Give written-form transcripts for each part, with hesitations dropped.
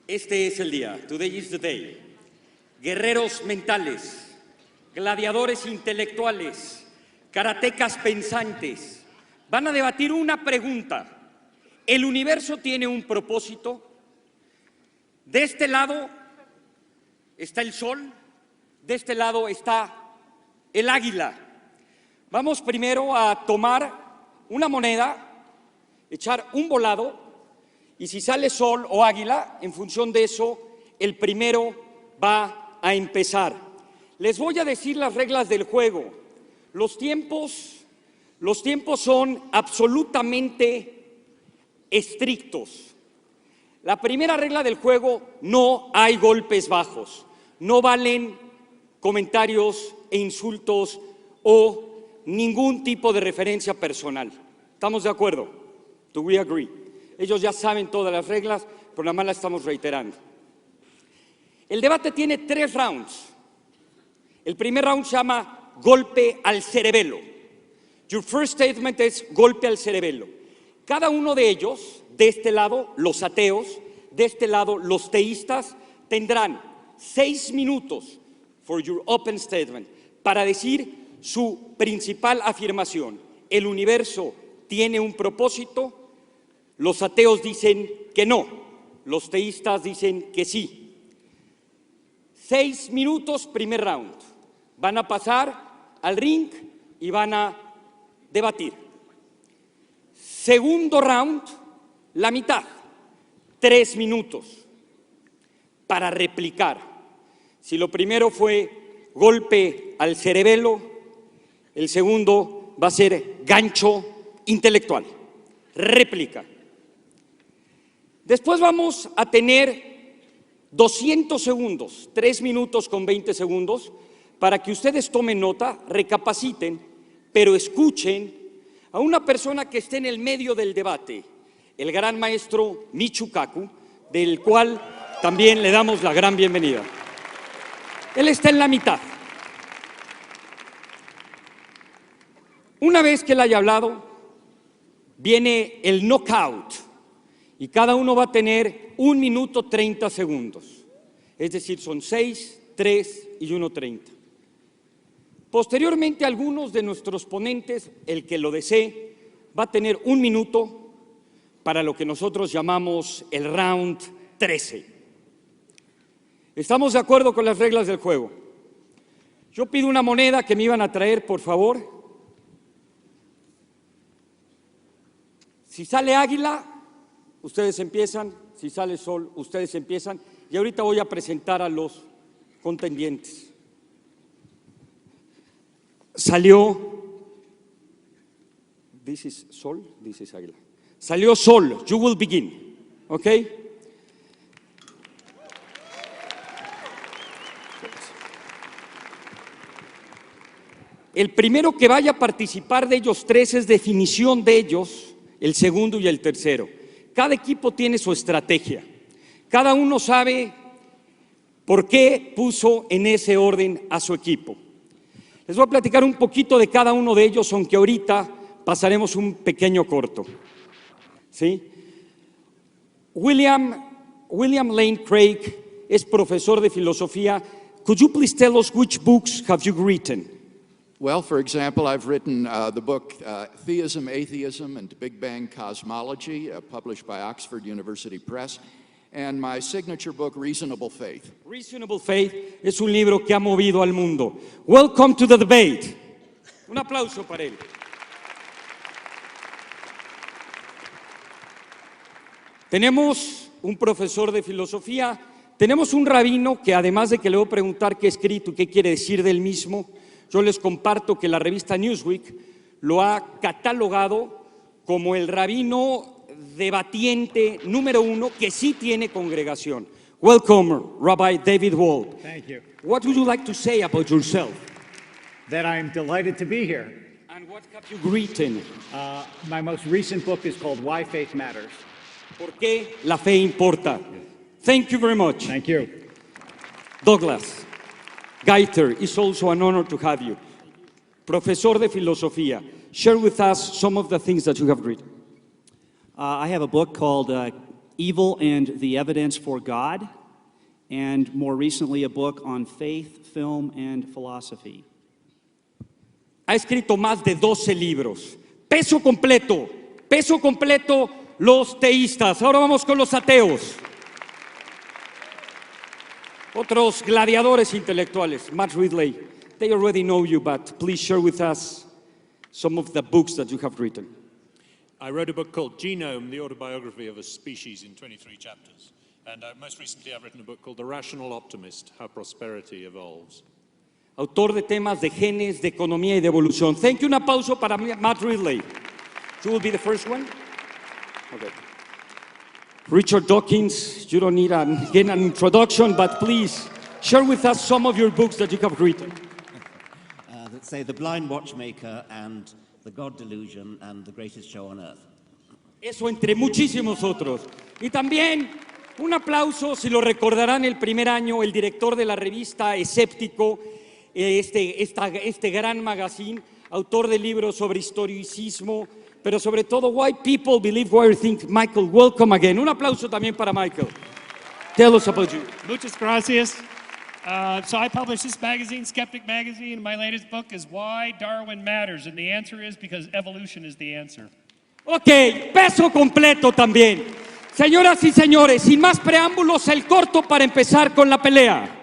Este es el día. Today is the day. Guerreros mentales, gladiadores intelectuales, karatecas pensantes van a debatir una pregunta. ¿El universo tiene un propósito? De este lado está el sol, de este lado está el águila. Vamos primero a tomar una moneda, echar un volado, y si sale sol o águila, en función de eso, el primero va a empezar. Les voy a decir las reglas del juego. Los tiempos son absolutamente estrictos. La primera regla del juego: no hay golpes bajos, no valen comentarios e insultos o ningún tipo de referencia personal. ¿Estamos de acuerdo? Do we agree? Ellos ya saben todas las reglas, pero nada más las estamos reiterando. El debate tiene 3 rounds. El primer round se llama golpe al cerebelo. Your first statement es golpe al cerebelo. Cada uno de ellos, de este lado los ateos, de este lado los teístas, tendrán 6 minutos for your open statement para decir su principal afirmación. El universo tiene un propósito. Los ateos dicen que no, los teístas dicen que sí. 6 minutos, primer round. Van a pasar al ring y van a debatir. Segundo round, la mitad, 3 minutos para replicar. Si lo primero fue golpe al cerebelo, el segundo va a ser gancho intelectual, réplica. Después vamos a tener 200 segundos, 3 minutos con 20 segundos, para que ustedes tomen nota, recapaciten, pero escuchen a una persona que esté en el medio del debate, el gran maestro Michio Kaku, del cual también le damos la gran bienvenida. Él está en la mitad. Una vez que él haya hablado, viene el knockout. Y cada uno va a tener 1 minuto 30 segundos. Es decir, son 6, 3 y 1:30. Posteriormente, algunos de nuestros ponentes, el que lo desee, va a tener 1 minuto para lo que nosotros llamamos el round 13. ¿Estamos de acuerdo con las reglas del juego? Yo pido una moneda que me iban a traer, por favor. Si sale águila, ustedes empiezan. Si sale sol, ustedes empiezan. Y ahorita voy a presentar a los contendientes. Salió, this is sol, this is águila. Salió sol, you will begin, ¿ok? El primero que vaya a participar de ellos 3 es definición de ellos, el segundo y el tercero. Cada equipo tiene su estrategia. Cada uno sabe por qué puso en ese orden a su equipo. Les voy a platicar un poquito de cada uno de ellos, aunque ahorita pasaremos un pequeño corto. ¿Sí? William Lane Craig es profesor de filosofía. Could you please tell us which books have you written? Well, for example, I've written the book Theism, Atheism, and Big Bang Cosmology, published by Oxford University Press, and my signature book, Reasonable Faith. Reasonable Faith es un libro que ha movido al mundo. Welcome to the debate. Un aplauso para él. Tenemos un profesor de filosofía, tenemos un rabino que, además de que le voy a preguntar qué ha escrito y qué quiere decir del mismo, yo les comparto que la revista Newsweek lo ha catalogado como el rabino debatiente número 1 que sí tiene congregación. Welcome, Rabbi David Wolpe. Thank you. What would you like to say about yourself? That I'm delighted to be here. And what have you written? My most recent book is called Why Faith Matters. ¿Por qué la fe importa? Thank you very much. Thank you. Douglas Geivett, it's also an honor to have you. Profesor de filosofía, share with us some of the things that you have written. I have a book called Evil and the Evidence for God, and more recently a book on faith, film, and philosophy. Ha escrito más de 12 libros. Peso completo, los teístas. Ahora vamos con los ateos. Otros gladiadores intelectuales. Matt Ridley, they already know you, but please share with us some of the books that you have written. I wrote a book called Genome, the autobiography of a species in 23 chapters. And most recently I've written a book called The Rational Optimist, How Prosperity Evolves. Autor de temas de genes, de economía y de evolución. Thank you. Un aplauso para Matt Ridley. You will be the first one. Okay. Richard Dawkins, you don't need again an introduction, but please share with us some of your books that you have written. That say The Blind Watchmaker and The God Delusion and The Greatest Show on Earth. Eso entre muchísimos otros. Y también un aplauso, si lo recordarán, el primer año, el director de la revista Escéptico, este gran magazine, autor de libros sobre historicismo, pero sobre todo Why People Believe Weird Things. Michael, welcome again. Un aplauso también para Michael. Tell us about you. Muchas gracias. So I publish this magazine, Skeptic Magazine, and my latest book is Why Darwin Matters, and the answer is because evolution is the answer. Ok, peso completo también. Señoras y señores, sin más preámbulos, el corto para empezar con la pelea.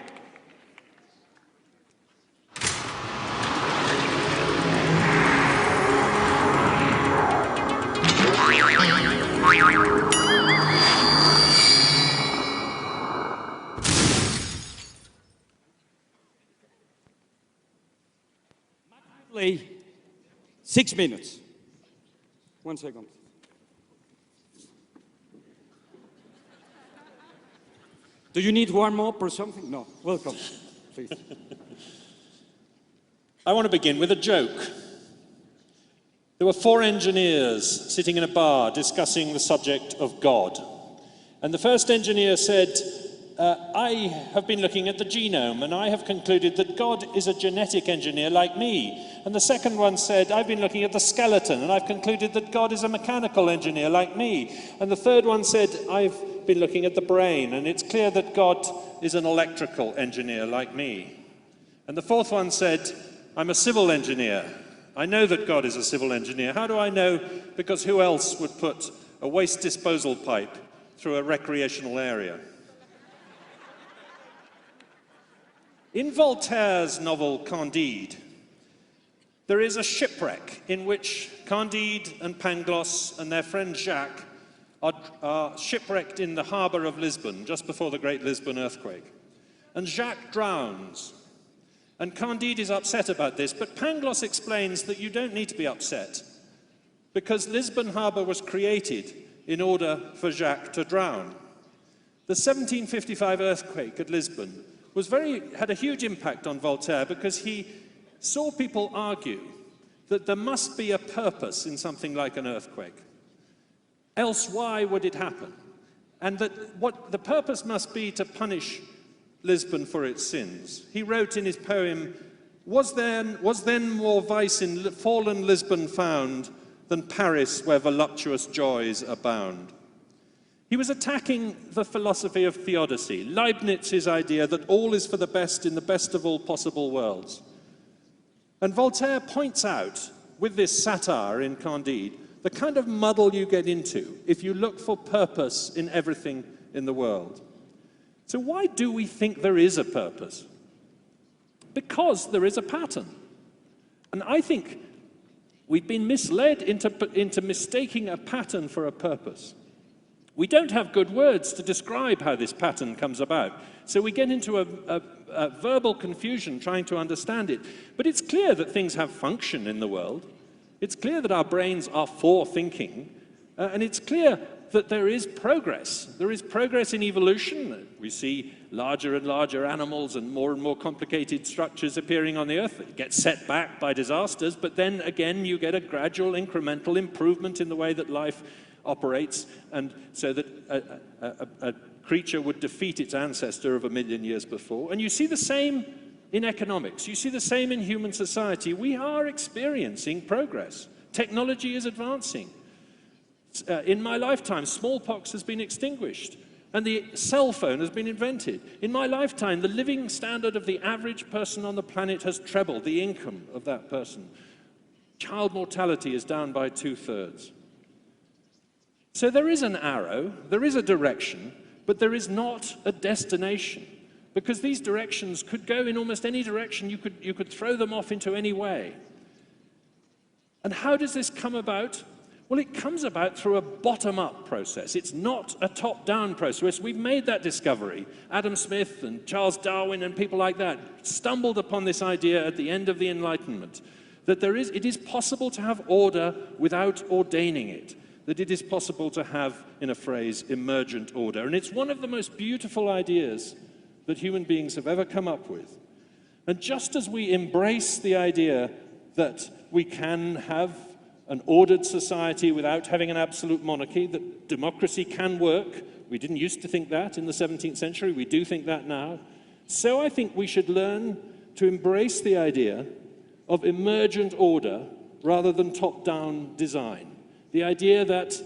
Play 6 minutes. 1 second. Do you need warm up or something? No. Welcome, please. I want to begin with a joke. There were 4 engineers sitting in a bar discussing the subject of God. And the first engineer said, I have been looking at the genome and I have concluded that God is a genetic engineer like me. And the second one said, I've been looking at the skeleton and I've concluded that God is a mechanical engineer like me. And the third one said, I've been looking at the brain and it's clear that God is an electrical engineer like me. And the fourth one said, I'm a civil engineer. I know that God is a civil engineer. How do I know? Because who else would put a waste disposal pipe through a recreational area? In Voltaire's novel Candide, there is a shipwreck in which Candide and Pangloss and their friend Jacques are shipwrecked in the harbour of Lisbon just before the Great Lisbon earthquake. And Jacques drowns. And Candide is upset about this, but Pangloss explains that you don't need to be upset because Lisbon harbour was created in order for Jacques to drown. The 1755 earthquake at Lisbon had a huge impact on Voltaire because he saw people argue that there must be a purpose in something like an earthquake. Else why would it happen? And that what the purpose must be to punish Lisbon for its sins. He wrote in his poem, was then more vice in fallen Lisbon found than Paris where voluptuous joys abound. He was attacking the philosophy of theodicy, Leibniz's idea that all is for the best in the best of all possible worlds. And Voltaire points out, with this satire in Candide, the kind of muddle you get into if you look for purpose in everything in the world. So why do we think there is a purpose? Because there is a pattern. And I think we've been misled into mistaking a pattern for a purpose. We don't have good words to describe how this pattern comes about. So we get into a verbal confusion trying to understand it. But it's clear that things have function in the world. It's clear that our brains are for thinking. And it's clear that there is progress. There is progress in evolution. We see larger and larger animals and more complicated structures appearing on the Earth. It gets set back by disasters, but then again you get a gradual incremental improvement in the way that life operates, and so that a creature would defeat its ancestor of 1 million years before. And you see the same in economics. You see the same in human society. We are experiencing progress. Technology is advancing. In my lifetime, smallpox has been extinguished, and the cell phone has been invented. In my lifetime, the living standard of the average person on the planet has trebled, the income of that person. Child mortality is down by 2/3. So there is an arrow, there is a direction, but there is not a destination, because these directions could go in almost any direction. You could throw them off into any way. And how does this come about? Well, it comes about through a bottom-up process. It's not a top-down process. We've made that discovery. Adam Smith and Charles Darwin and people like that stumbled upon this idea at the end of the Enlightenment, that it is possible to have order without ordaining it, that it is possible to have, in a phrase, emergent order. And it's one of the most beautiful ideas that human beings have ever come up with. And just as we embrace the idea that we can have an ordered society without having an absolute monarchy, that democracy can work. We didn't used to think that in the 17th century. We do think that now. So I think we should learn to embrace the idea of emergent order rather than top-down design. The idea that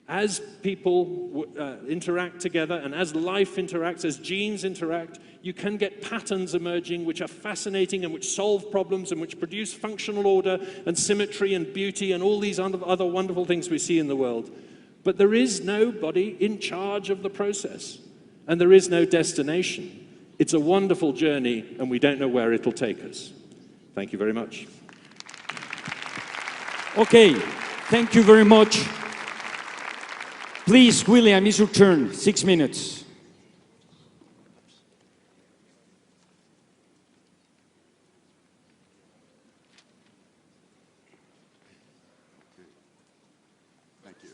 as people interact together and as life interacts, as genes interact, you can get patterns emerging which are fascinating and which solve problems and which produce functional order and symmetry and beauty and all these other wonderful things we see in the world. But there is nobody in charge of the process, and there is no destination. It's a wonderful journey, and we don't know where it'll take us. Thank you very much. Okay, thank you very much. Please, William, it's your turn. 6 minutes. Thank you.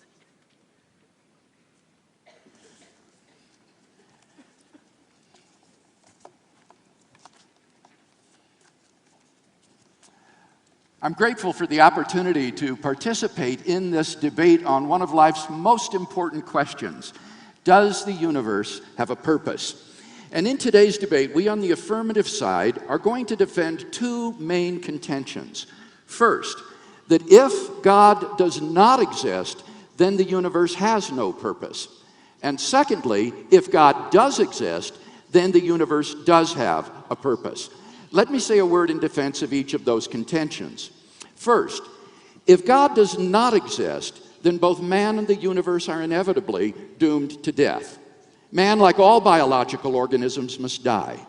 I'm grateful for the opportunity to participate in this debate on one of life's most important questions. Does the universe have a purpose? And in today's debate, we on the affirmative side are going to defend two main contentions. First, that if God does not exist, then the universe has no purpose. And secondly, if God does exist, then the universe does have a purpose. Let me say a word in defense of each of those contentions. First, if God does not exist, then both man and the universe are inevitably doomed to death. Man, like all biological organisms, must die.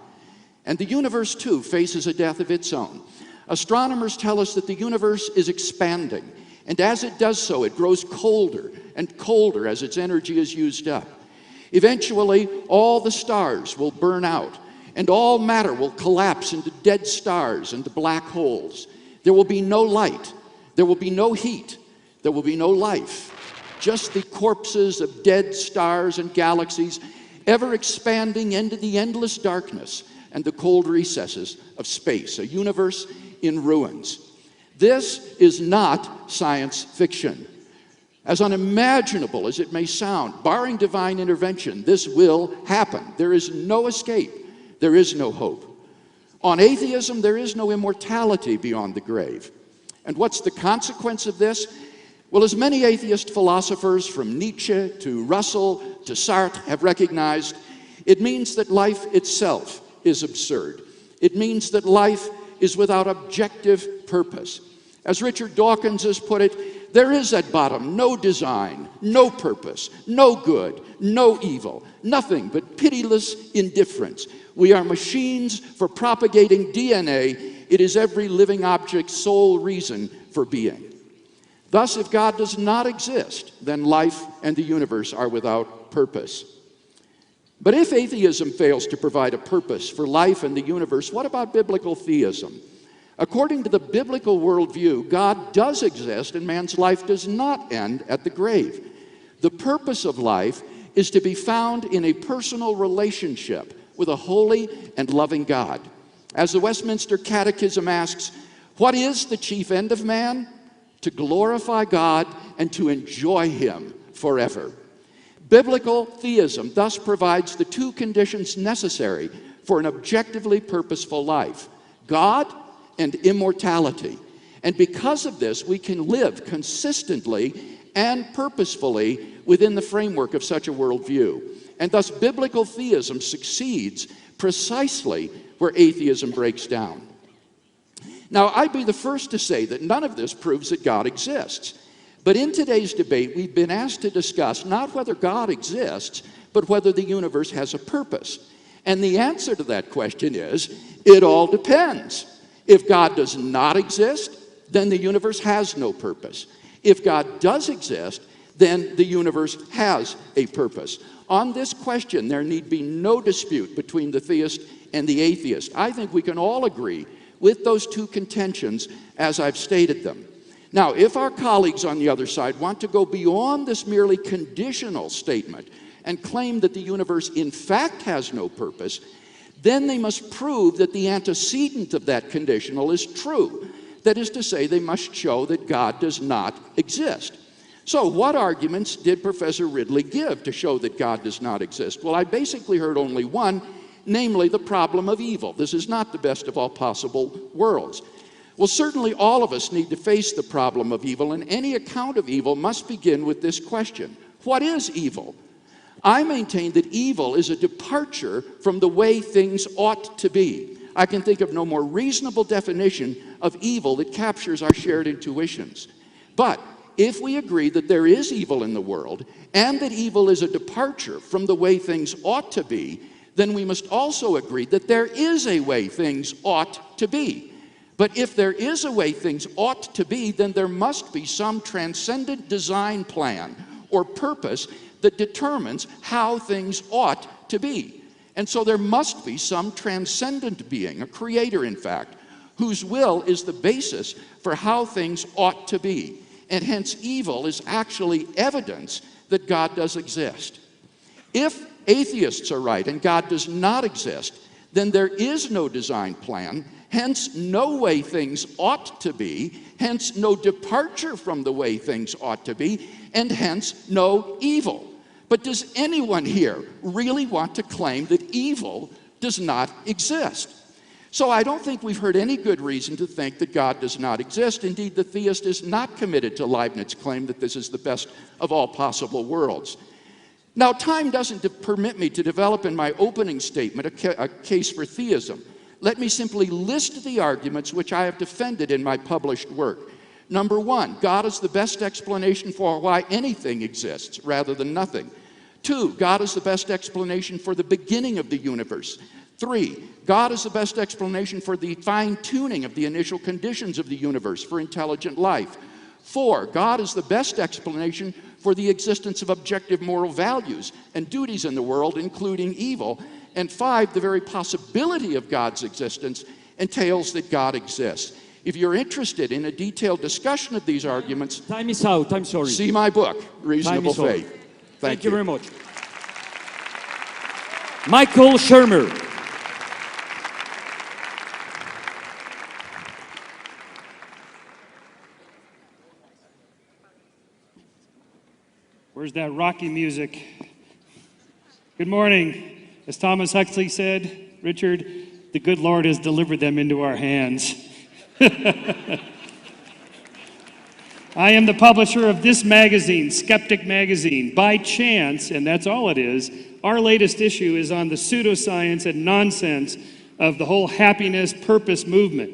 And the universe, too, faces a death of its own. Astronomers tell us that the universe is expanding, and as it does so, it grows colder and colder as its energy is used up. Eventually, all the stars will burn out, and all matter will collapse into dead stars and black holes. There will be no light, there will be no heat, there will be no life. Just the corpses of dead stars and galaxies, ever expanding into the endless darkness and the cold recesses of space, a universe in ruins. This is not science fiction. As unimaginable as it may sound, barring divine intervention, this will happen. There is no escape. There is no hope. On atheism, there is no immortality beyond the grave. And what's the consequence of this? Well, as many atheist philosophers, from Nietzsche to Russell to Sartre, have recognized, it means that life itself is absurd. It means that life is without objective purpose. As Richard Dawkins has put it, there is at bottom no design, no purpose, no good, no evil, nothing but pitiless indifference. We are machines for propagating DNA. It is every living object's sole reason for being. Thus, if God does not exist, then life and the universe are without purpose. But if atheism fails to provide a purpose for life and the universe, what about biblical theism? According to the biblical worldview, God does exist and man's life does not end at the grave. The purpose of life is to be found in a personal relationship with a holy and loving God. As the Westminster Catechism asks, what is the chief end of man? To glorify God and to enjoy Him forever. Biblical theism thus provides the two conditions necessary for an objectively purposeful life: God and immortality. And because of this, we can live consistently and purposefully within the framework of such a worldview. And thus biblical theism succeeds precisely where atheism breaks down. Now, I'd be the first to say that none of this proves that God exists. But in today's debate, we've been asked to discuss not whether God exists, but whether the universe has a purpose. And the answer to that question is, it all depends. If God does not exist, then the universe has no purpose. If God does exist, then the universe has a purpose. On this question, there need be no dispute between the theist and the atheist. I think we can all agree with those two contentions as I've stated them. Now, if our colleagues on the other side want to go beyond this merely conditional statement and claim that the universe in fact has no purpose, then they must prove that the antecedent of that conditional is true. That is to say, they must show that God does not exist. So what arguments did Professor Ridley give to show that God does not exist? Well, I basically heard only one, namely the problem of evil. This is not the best of all possible worlds. Well, certainly all of us need to face the problem of evil, and any account of evil must begin with this question: what is evil? I maintain that evil is a departure from the way things ought to be. I can think of no more reasonable definition of evil that captures our shared intuitions. But if we agree that there is evil in the world, and that evil is a departure from the way things ought to be, then we must also agree that there is a way things ought to be. But if there is a way things ought to be, then there must be some transcendent design plan or purpose that determines how things ought to be. And so there must be some transcendent being, a creator in fact, whose will is the basis for how things ought to be. And hence evil is actually evidence that God does exist. If atheists are right and God does not exist, then there is no design plan, hence no way things ought to be, hence no departure from the way things ought to be, and hence no evil. But does anyone here really want to claim that evil does not exist? So I don't think we've heard any good reason to think that God does not exist. Indeed, the theist is not committed to Leibniz's claim that this is the best of all possible worlds. Now, time doesn't permit me to develop in my opening statement a case for theism. Let me simply list the arguments which I have defended in my published work. Number one, God is the best explanation for why anything exists rather than nothing. 2, God is the best explanation for the beginning of the universe. 3, God is the best explanation for the fine-tuning of the initial conditions of the universe for intelligent life. 4, God is the best explanation for the existence of objective moral values and duties in the world, including evil. And 5, the very possibility of God's existence entails that God exists. If you're interested in a detailed discussion of these arguments, Time is out, I'm sorry. see my book, Reasonable Time is Faith. over. Thank you very much. Michael Shermer. Where's that Rocky music? Good morning. As Thomas Huxley said, Richard, the good Lord has delivered them into our hands. I am the publisher of this magazine, Skeptic Magazine. By chance, and that's all it is, our latest issue is on the pseudoscience and nonsense of the whole happiness purpose movement.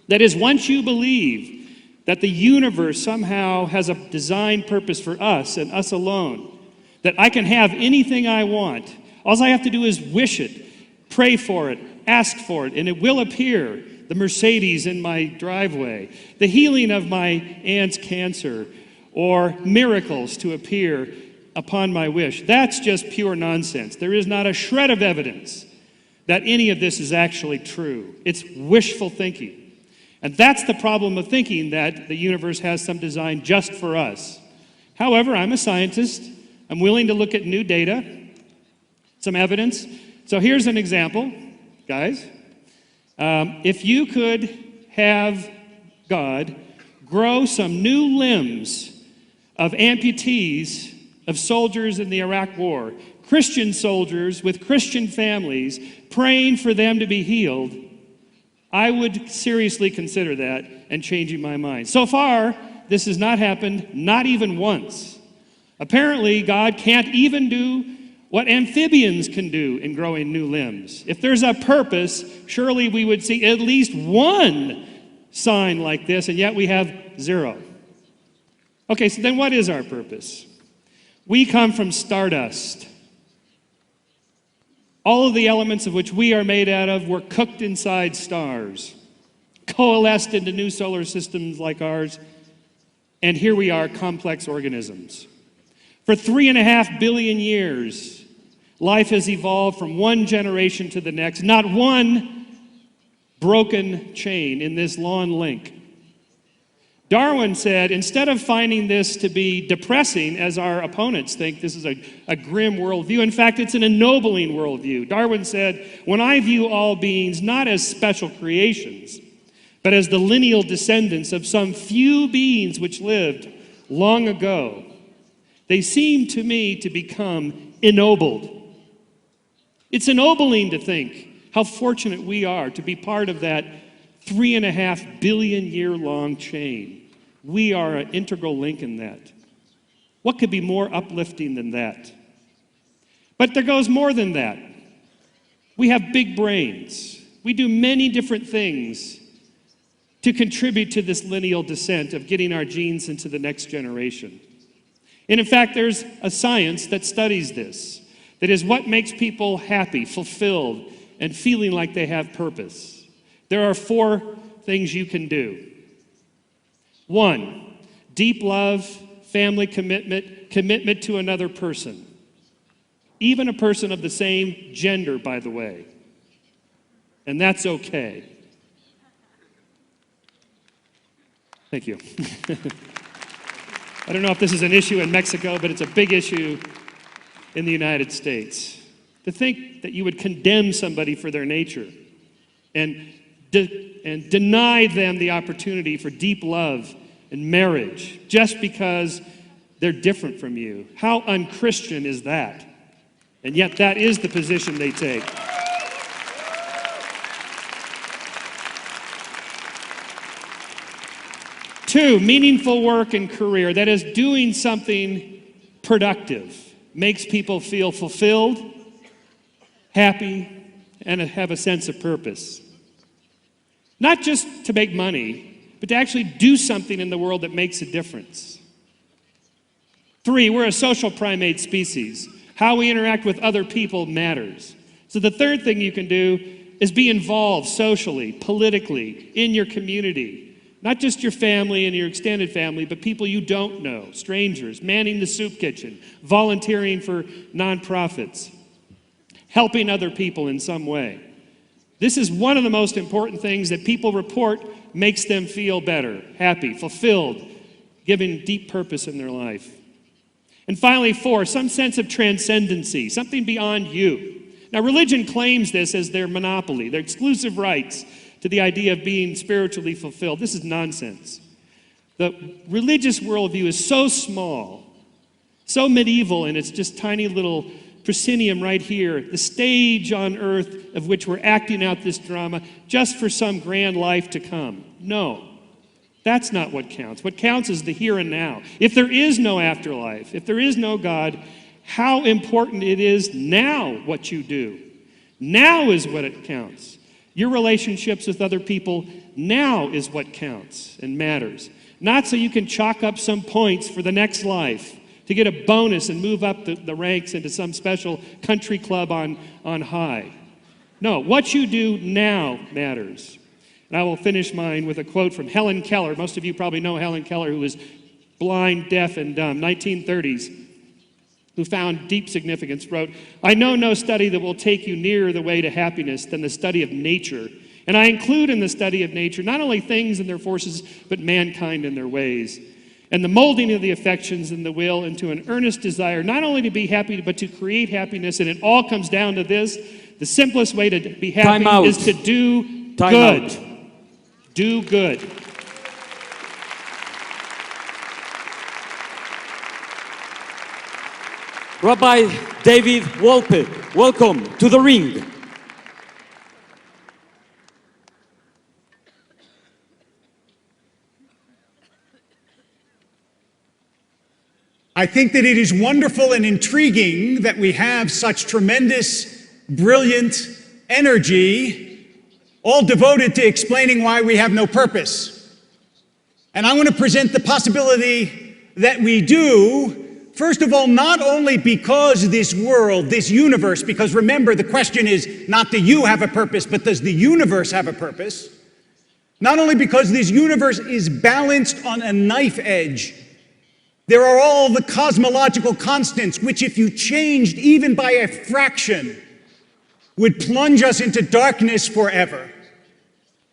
That is, once you believe that the universe somehow has a design purpose for us and us alone, that I can have anything I want, all I have to do is wish it, pray for it, ask for it, and it will appear. The Mercedes in my driveway, the healing of my aunt's cancer, or miracles to appear upon my wish. That's just pure nonsense. There is not a shred of evidence that any of this is actually true. It's wishful thinking. And that's the problem of thinking that the universe has some design just for us. However, I'm a scientist. I'm willing to look at new data, some evidence. So here's an example, guys. If you could have God grow some new limbs of amputees of soldiers in the Iraq War, Christian soldiers with Christian families praying for them to be healed, I would seriously consider that and changing my mind. So far, this has not happened, not even once. Apparently, God can't even do what amphibians can do in growing new limbs. If there's a purpose, surely we would see at least one sign like this, and yet we have zero. Okay, so then what is our purpose? We come from stardust. All of the elements of which we are made out of were cooked inside stars, coalesced into new solar systems like ours, and here we are, complex organisms. For 3.5 billion years, life has evolved from one generation to the next, not one broken chain in this long link. Darwin said, instead of finding this to be depressing, as our opponents think this is a grim worldview, in fact, it's an ennobling worldview. Darwin said, when I view all beings not as special creations, but as the lineal descendants of some few beings which lived long ago, they seem to me to become ennobled. It's ennobling to think how fortunate we are to be part of that 3.5 billion year long chain. We are an integral link in that. What could be more uplifting than that? But there goes more than that. We have big brains. We do many different things to contribute to this lineal descent of getting our genes into the next generation. And in fact, there's a science that studies this. That is what makes people happy, fulfilled, and feeling like they have purpose. There are 4 things you can do. 1, deep love, family commitment to another person. Even a person of the same gender, by the way. And that's okay. Thank you. I don't know if this is an issue in Mexico, but it's a big issue in the United States. To think that you would condemn somebody for their nature and deny them the opportunity for deep love and marriage just because they're different from you. How unchristian is that? And yet that is the position they take. Two, meaningful work and career. That is, doing something productive. Makes people feel fulfilled, happy, and have a sense of purpose. Not just to make money, but to actually do something in the world that makes a difference. 3, we're a social primate species. How we interact with other people matters. So the third thing you can do is be involved socially, politically, in your community. Not just your family and your extended family, but people you don't know, strangers, manning the soup kitchen, volunteering for nonprofits, helping other people in some way. This is one of the most important things that people report makes them feel better, happy, fulfilled, giving deep purpose in their life. And finally, 4, some sense of transcendency, something beyond you. Now, religion claims this as their monopoly, their exclusive rights to the idea of being spiritually fulfilled. This is nonsense. The religious worldview is so small, so medieval in its just tiny little proscenium right here, the stage on earth of which we're acting out this drama just for some grand life to come. No, that's not what counts. What counts is the here and now. If there is no afterlife, if there is no God, how important it is now what you do. Now is what it counts. Your relationships with other people now is what counts and matters. Not so you can chalk up some points for the next life, to get a bonus and move up the ranks into some special country club on high. No, what you do now matters. And I will finish mine with a quote from Helen Keller. Most of you probably know Helen Keller, who was blind, deaf, and dumb, 1930s. Who found deep significance, wrote, I know no study that will take you nearer the way to happiness than the study of nature. And I include in the study of nature not only things and their forces, but mankind and their ways. And the molding of the affections and the will into an earnest desire, not only to be happy, but to create happiness. And it all comes down to this. The simplest way to be happy is to do good. Do good. Rabbi David Wolpe, welcome to the ring. I think that it is wonderful and intriguing that we have such tremendous, brilliant energy, all devoted to explaining why we have no purpose. And I want to present the possibility that we do, first of all, not only because this world, this universe, because remember, the question is not do you have a purpose, but does the universe have a purpose? Not only because this universe is balanced on a knife edge. There are all the cosmological constants, which if you changed even by a fraction, would plunge us into darkness forever.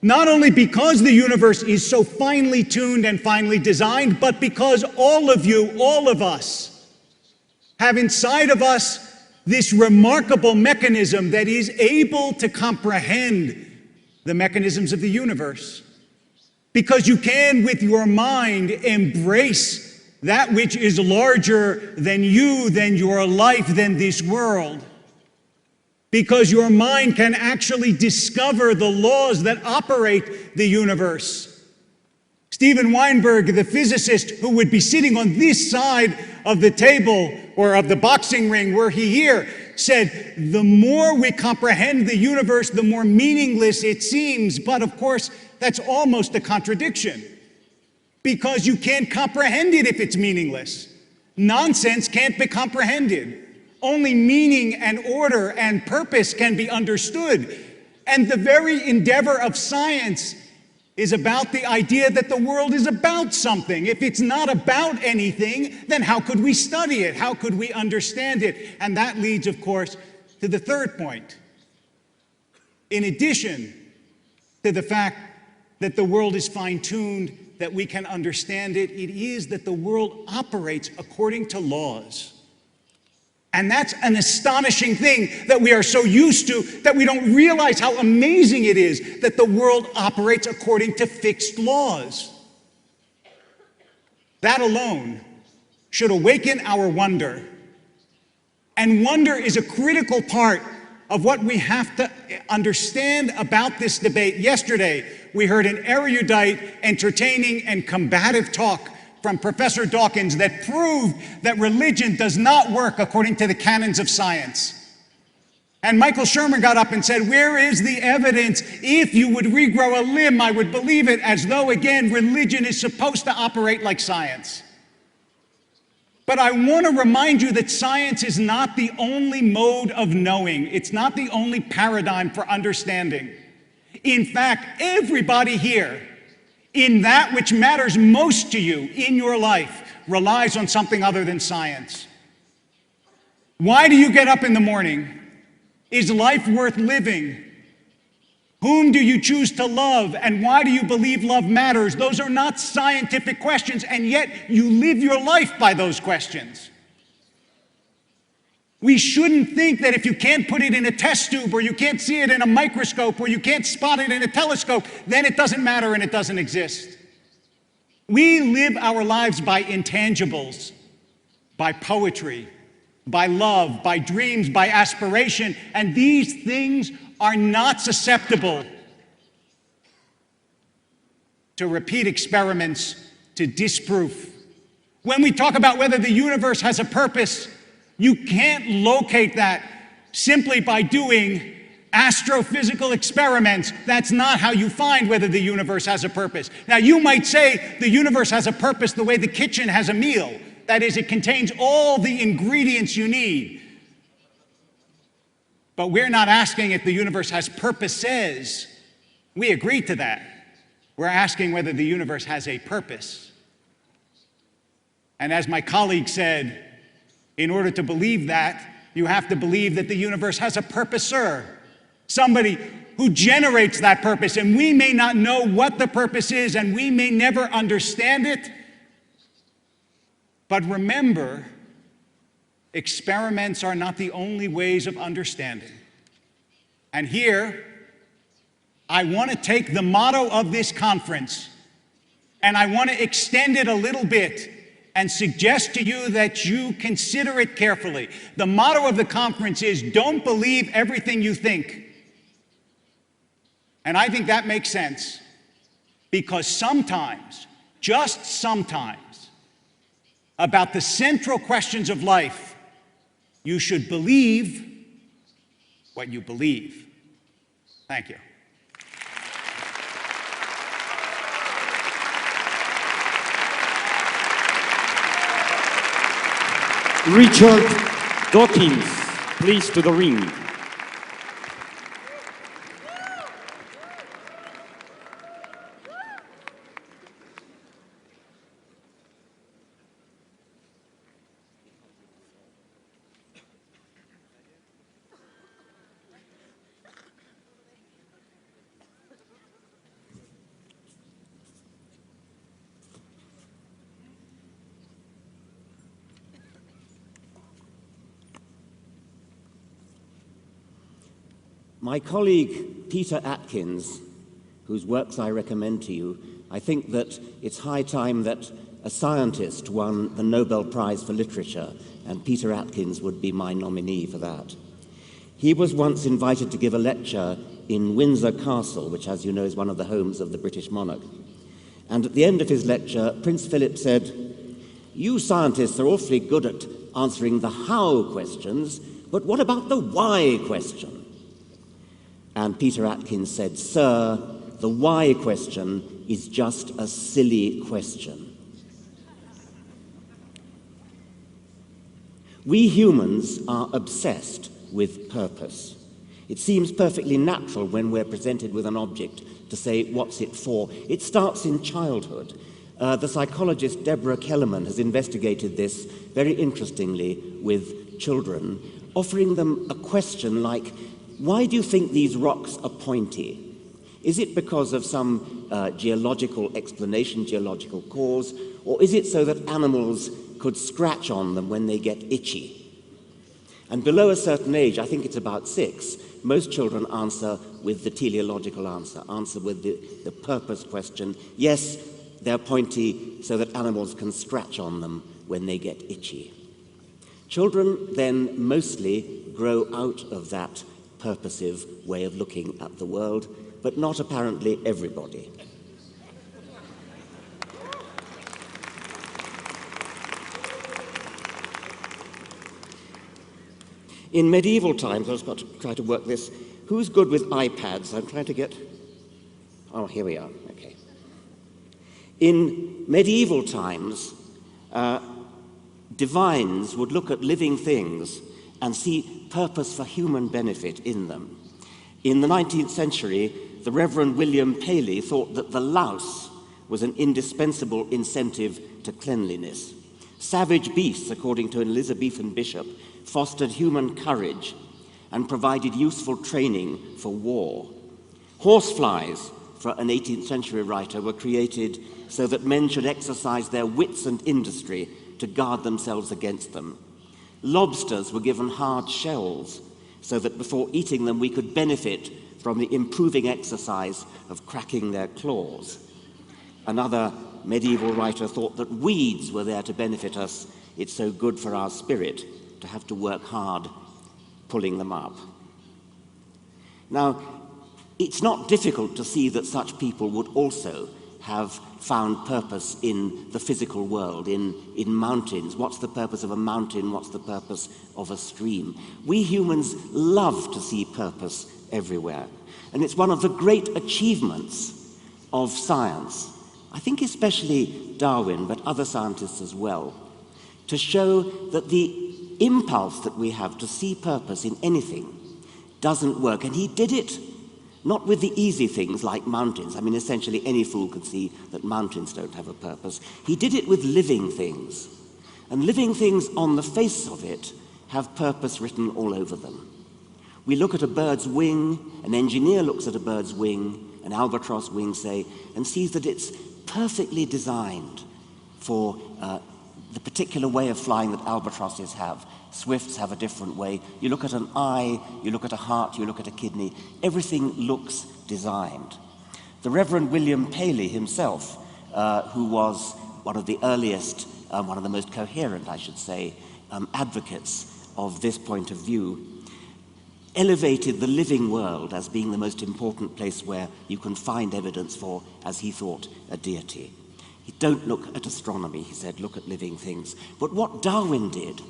Not only because the universe is so finely tuned and finely designed, but because all of you, all of us, have inside of us this remarkable mechanism that is able to comprehend the mechanisms of the universe. Because you can, with your mind, embrace that which is larger than you, than your life, than this world. Because your mind can actually discover the laws that operate the universe. Steven Weinberg, the physicist who would be sitting on this side of the table or of the boxing ring were he here, said, the more we comprehend the universe, the more meaningless it seems. But of course, that's almost a contradiction. Because you can't comprehend it if it's meaningless. Nonsense can't be comprehended. Only meaning and order and purpose can be understood. And the very endeavor of science is about the idea that the world is about something. If it's not about anything, then how could we study it? How could we understand it? And that leads, of course, to the third point. In addition to the fact that the world is fine-tuned, that we can understand it, it is that the world operates according to laws. And that's an astonishing thing that we are so used to that we don't realize how amazing it is that the world operates according to fixed laws. That alone should awaken our wonder. And wonder is a critical part of what we have to understand about this debate. Yesterday, we heard an erudite, entertaining, and combative talk from Professor Dawkins that proved that religion does not work according to the canons of science. And Michael Shermer got up and said, where is the evidence? If you would regrow a limb, I would believe it, as though, again, religion is supposed to operate like science. But I want to remind you that science is not the only mode of knowing. It's not the only paradigm for understanding. In fact, everybody here, in that which matters most to you in your life, relies on something other than science. Why do you get up in the morning? Is life worth living? Whom do you choose to love, and why do you believe love matters? Those are not scientific questions, and yet you live your life by those questions. We shouldn't think that if you can't put it in a test tube, or you can't see it in a microscope, or you can't spot it in a telescope, then it doesn't matter and it doesn't exist. We live our lives by intangibles, by poetry, by love, by dreams, by aspiration, and these things are not susceptible to repeat experiments, to disproof. When we talk about whether the universe has a purpose, you can't locate that simply by doing astrophysical experiments. That's not how you find whether the universe has a purpose. Now, you might say the universe has a purpose the way the kitchen has a meal. That is, it contains all the ingredients you need. But we're not asking if the universe has purposes. We agree to that. We're asking whether the universe has a purpose. And as my colleague said, in order to believe that, you have to believe that the universe has a purposer, somebody who generates that purpose. And we may not know what the purpose is, and we may never understand it. But remember, experiments are not the only ways of understanding. And here, I want to take the motto of this conference, and I want to extend it a little bit and suggest to you that you consider it carefully. The motto of the conference is, don't believe everything you think. And I think that makes sense, because sometimes, just sometimes, about the central questions of life, you should believe what you believe. Thank you. Richard Dawkins, please, to the ring. My colleague Peter Atkins, whose works I recommend to you, I think that it's high time that a scientist won the Nobel Prize for Literature, and Peter Atkins would be my nominee for that. He was once invited to give a lecture in Windsor Castle, which, as you know, is one of the homes of the British monarch. And at the end of his lecture, Prince Philip said, "You scientists are awfully good at answering the how questions, but what about the why question?" And Peter Atkins said, "Sir, the why question is just a silly question." We humans are obsessed with purpose. It seems perfectly natural when we're presented with an object to say, "What's it for?" It starts in childhood. The psychologist Deborah Kellerman has investigated this very interestingly with children, offering them a question like, "Why do you think these rocks are pointy? Is it because of some geological explanation, geological cause, or is it so that animals could scratch on them when they get itchy?" And below a certain age, I think it's about 6, most children answer with the teleological answer with the purpose question. Yes, they're pointy so that animals can scratch on them when they get itchy. Children then mostly grow out of that purposive way of looking at the world, but not apparently everybody. In medieval times, I've got to try to work this. Who's good with iPads? I'm trying to get... Oh, here we are. Okay. In medieval times, divines would look at living things and see purpose for human benefit in them. In the 19th century, the Reverend William Paley thought that the louse was an indispensable incentive to cleanliness. Savage beasts, according to an Elizabethan bishop, fostered human courage and provided useful training for war. Horseflies, for an 18th century writer, were created so that men should exercise their wits and industry to guard themselves against them. Lobsters were given hard shells so that before eating them we could benefit from the improving exercise of cracking their claws. Another medieval writer thought that weeds were there to benefit us. It's so good for our spirit to have to work hard pulling them up. Now, it's not difficult to see that such people would also have found purpose in the physical world, in mountains. What's the purpose of a mountain? What's the purpose of a stream? We humans love to see purpose everywhere. And it's one of the great achievements of science, I think especially Darwin, but other scientists as well, to show that the impulse that we have to see purpose in anything doesn't work. And he did it not with the easy things like mountains. I mean, essentially any fool could see that mountains don't have a purpose. He did it with living things. And living things on the face of it have purpose written all over them. We look at a bird's wing, an engineer looks at a bird's wing, an albatross wing, say, and sees that it's perfectly designed for the particular way of flying that albatrosses have. Swifts have a different way. You look at an eye, you look at a heart, you look at a kidney. Everything looks designed. The Reverend William Paley himself, who was one of the earliest, one of the most coherent, I should say, advocates of this point of view, elevated the living world as being the most important place where you can find evidence for, as he thought, a deity. Don't look at astronomy, he said, look at living things. But what Darwin did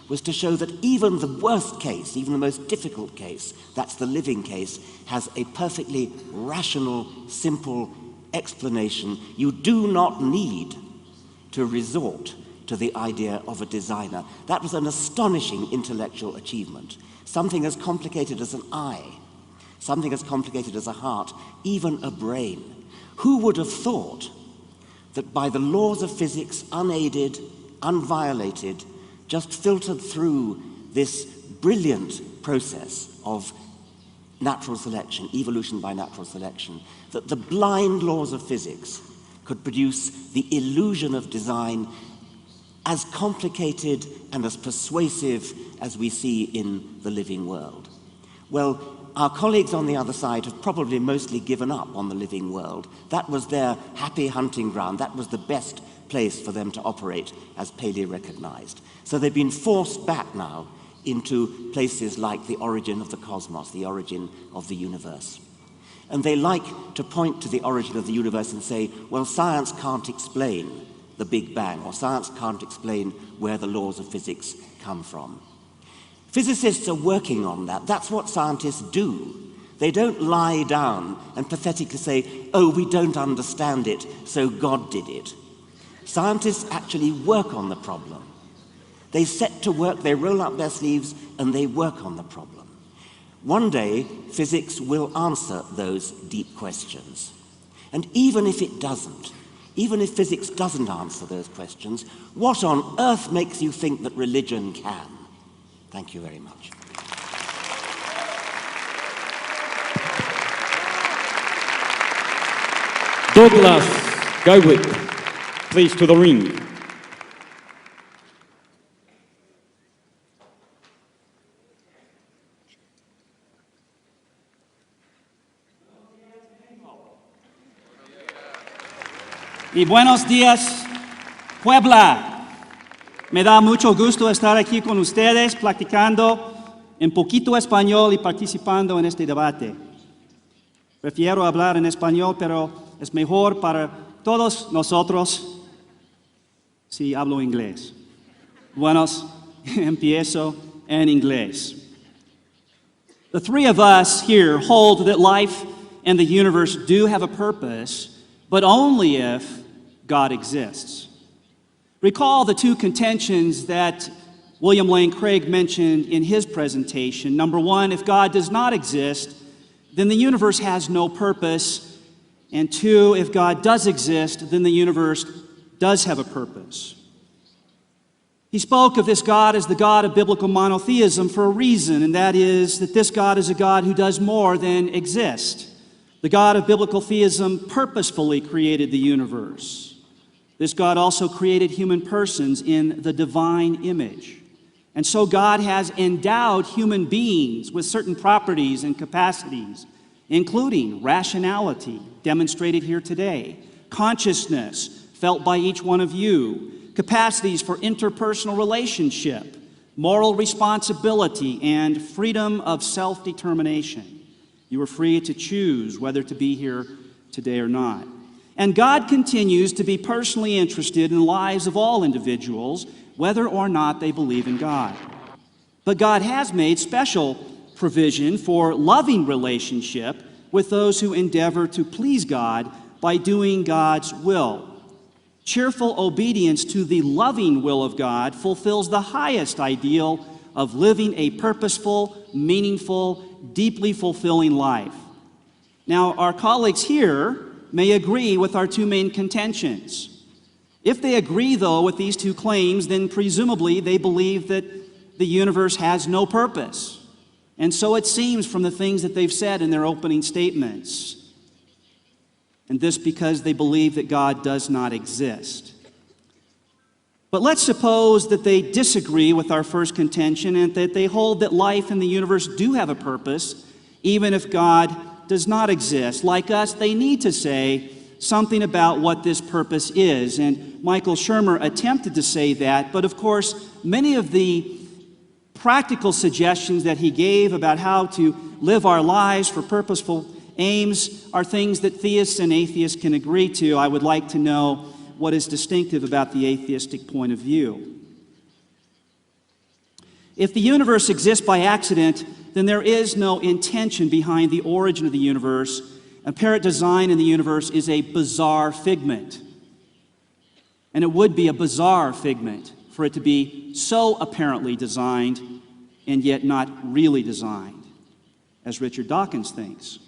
was to show that even the worst case, even the most difficult case, that's the living case, has a perfectly rational, simple explanation. You do not need to resort to the idea of a designer. That was an astonishing intellectual achievement. Something as complicated as an eye, something as complicated as a heart, even a brain. Who would have thought that by the laws of physics, unaided, unviolated, just filtered through this brilliant process of natural selection, evolution by natural selection, that the blind laws of physics could produce the illusion of design as complicated and as persuasive as we see in the living world. Well, our colleagues on the other side have probably mostly given up on the living world. That was their happy hunting ground. That was the best place for them to operate, as Paley recognized. So they've been forced back now into places like the origin of the cosmos, the origin of the universe. And they like to point to the origin of the universe and say, well, science can't explain the Big Bang, or science can't explain where the laws of physics come from. Physicists are working on that. That's what scientists do. They don't lie down and pathetically say, oh, we don't understand it, so God did it. Scientists actually work on the problem. They set to work, they roll up their sleeves, and they work on the problem. One day, physics will answer those deep questions. And even if it doesn't, even if physics doesn't answer those questions, what on earth makes you think that religion can? Thank you very much. Douglas Geivett, please, to the ring. Y buenos días, Puebla. Me da mucho gusto estar aquí con ustedes, platicando en poquito español y participando en este debate. Prefiero hablar en español, pero es mejor para todos nosotros si hablo inglés. Buenos, empiezo en inglés. The three of us here hold that life and the universe do have a purpose, but only if God exists. Recall the two contentions that William Lane Craig mentioned in his presentation. Number one, if God does not exist, then the universe has no purpose. And two, if God does exist, then the universe does have a purpose. He spoke of this God as the God of biblical monotheism for a reason, and that is that this God is a God who does more than exist. The God of biblical theism purposefully created the universe. This God also created human persons in the divine image. And so God has endowed human beings with certain properties and capacities, including rationality, demonstrated here today, consciousness, felt by each one of you, capacities for interpersonal relationship, moral responsibility, and freedom of self-determination. You are free to choose whether to be here today or not. And God continues to be personally interested in the lives of all individuals, whether or not they believe in God. But God has made special provision for loving relationship with those who endeavor to please God by doing God's will. Cheerful obedience to the loving will of God fulfills the highest ideal of living a purposeful, meaningful, deeply fulfilling life. Now, our colleagues here may agree with our two main contentions. If they agree, though, with these two claims, then presumably they believe that the universe has no purpose. And so it seems from the things that they've said in their opening statements. And this because they believe that God does not exist. But let's suppose that they disagree with our first contention and that they hold that life and the universe do have a purpose, even if God does not exist. Like us, they need to say something about what this purpose is. And Michael Shermer attempted to say that, but of course, many of the practical suggestions that he gave about how to live our lives for purposeful aims are things that theists and atheists can agree to. I would like to know what is distinctive about the atheistic point of view. If the universe exists by accident, then there is no intention behind the origin of the universe. Apparent design in the universe is a bizarre figment. And it would be a bizarre figment for it to be so apparently designed and yet not really designed, as Richard Dawkins thinks.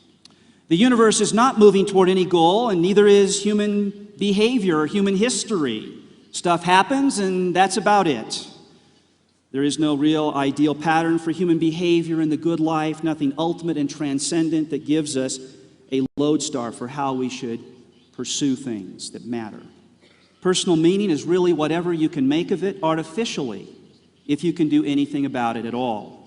The universe is not moving toward any goal, and neither is human behavior or human history. Stuff happens, and that's about it. There is no real ideal pattern for human behavior in the good life, nothing ultimate and transcendent that gives us a lodestar for how we should pursue things that matter. Personal meaning is really whatever you can make of it artificially, if you can do anything about it at all.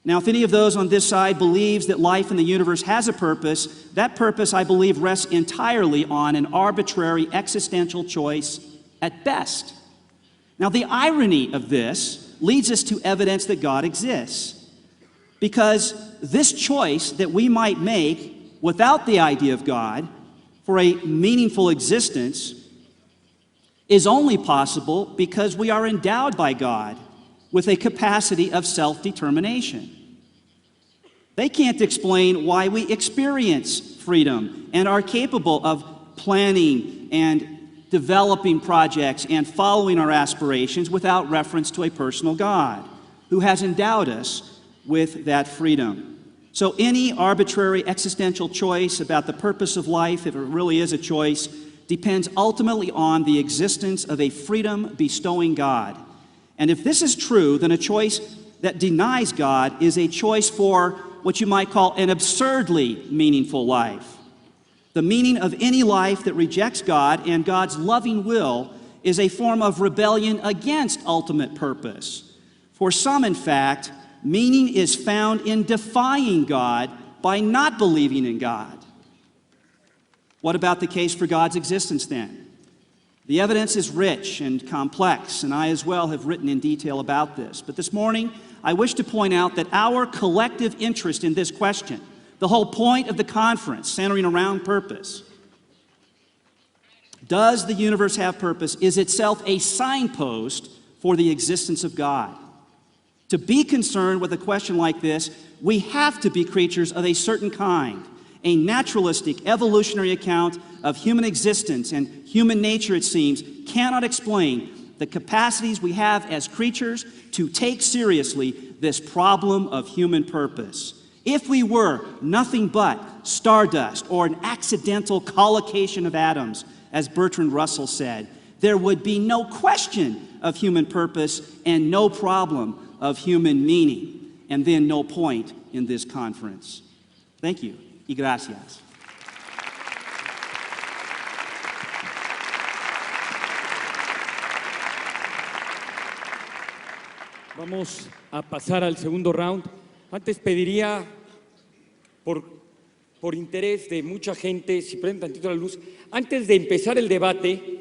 Now, if any of those on this side believes that life in the universe has a purpose, that purpose, I believe, rests entirely on an arbitrary existential choice at best. Now, the irony of this leads us to evidence that God exists, because this choice that we might make without the idea of God for a meaningful existence is only possible because we are endowed by God with a capacity of self-determination. They can't explain why we experience freedom and are capable of planning and developing projects and following our aspirations without reference to a personal God who has endowed us with that freedom. So any arbitrary existential choice about the purpose of life, if it really is a choice, depends ultimately on the existence of a freedom-bestowing God. And if this is true, then a choice that denies God is a choice for what you might call an absurdly meaningful life. The meaning of any life that rejects God and God's loving will is a form of rebellion against ultimate purpose. For some, in fact, meaning is found in defying God by not believing in God. What about the case for God's existence then? The evidence is rich and complex, and I as well have written in detail about this. But this morning, I wish to point out that our collective interest in this question, the whole point of the conference centering around purpose, does the universe have purpose, is itself a signpost for the existence of God. To be concerned with a question like this, we have to be creatures of a certain kind. A naturalistic, evolutionary account of human existence and human nature, it seems, cannot explain the capacities we have as creatures to take seriously this problem of human purpose. If we were nothing but stardust or an accidental collocation of atoms, as Bertrand Russell said, there would be no question of human purpose and no problem of human meaning, and then no point in this conference. Thank you. Y gracias. Vamos a pasar al segundo round. Antes pediría, por interés de mucha gente, si prenden tantito la luz, antes de empezar el debate,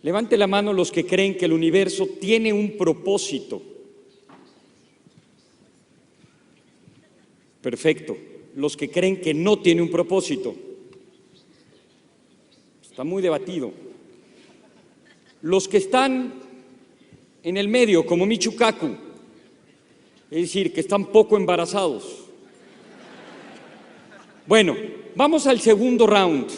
levante la mano los que creen que el universo tiene un propósito. Perfecto. Los que creen que no tiene un propósito. Está muy debatido. Los que están en el medio, como Michukaku, es decir, que están poco embarazados. Bueno, vamos al segundo round.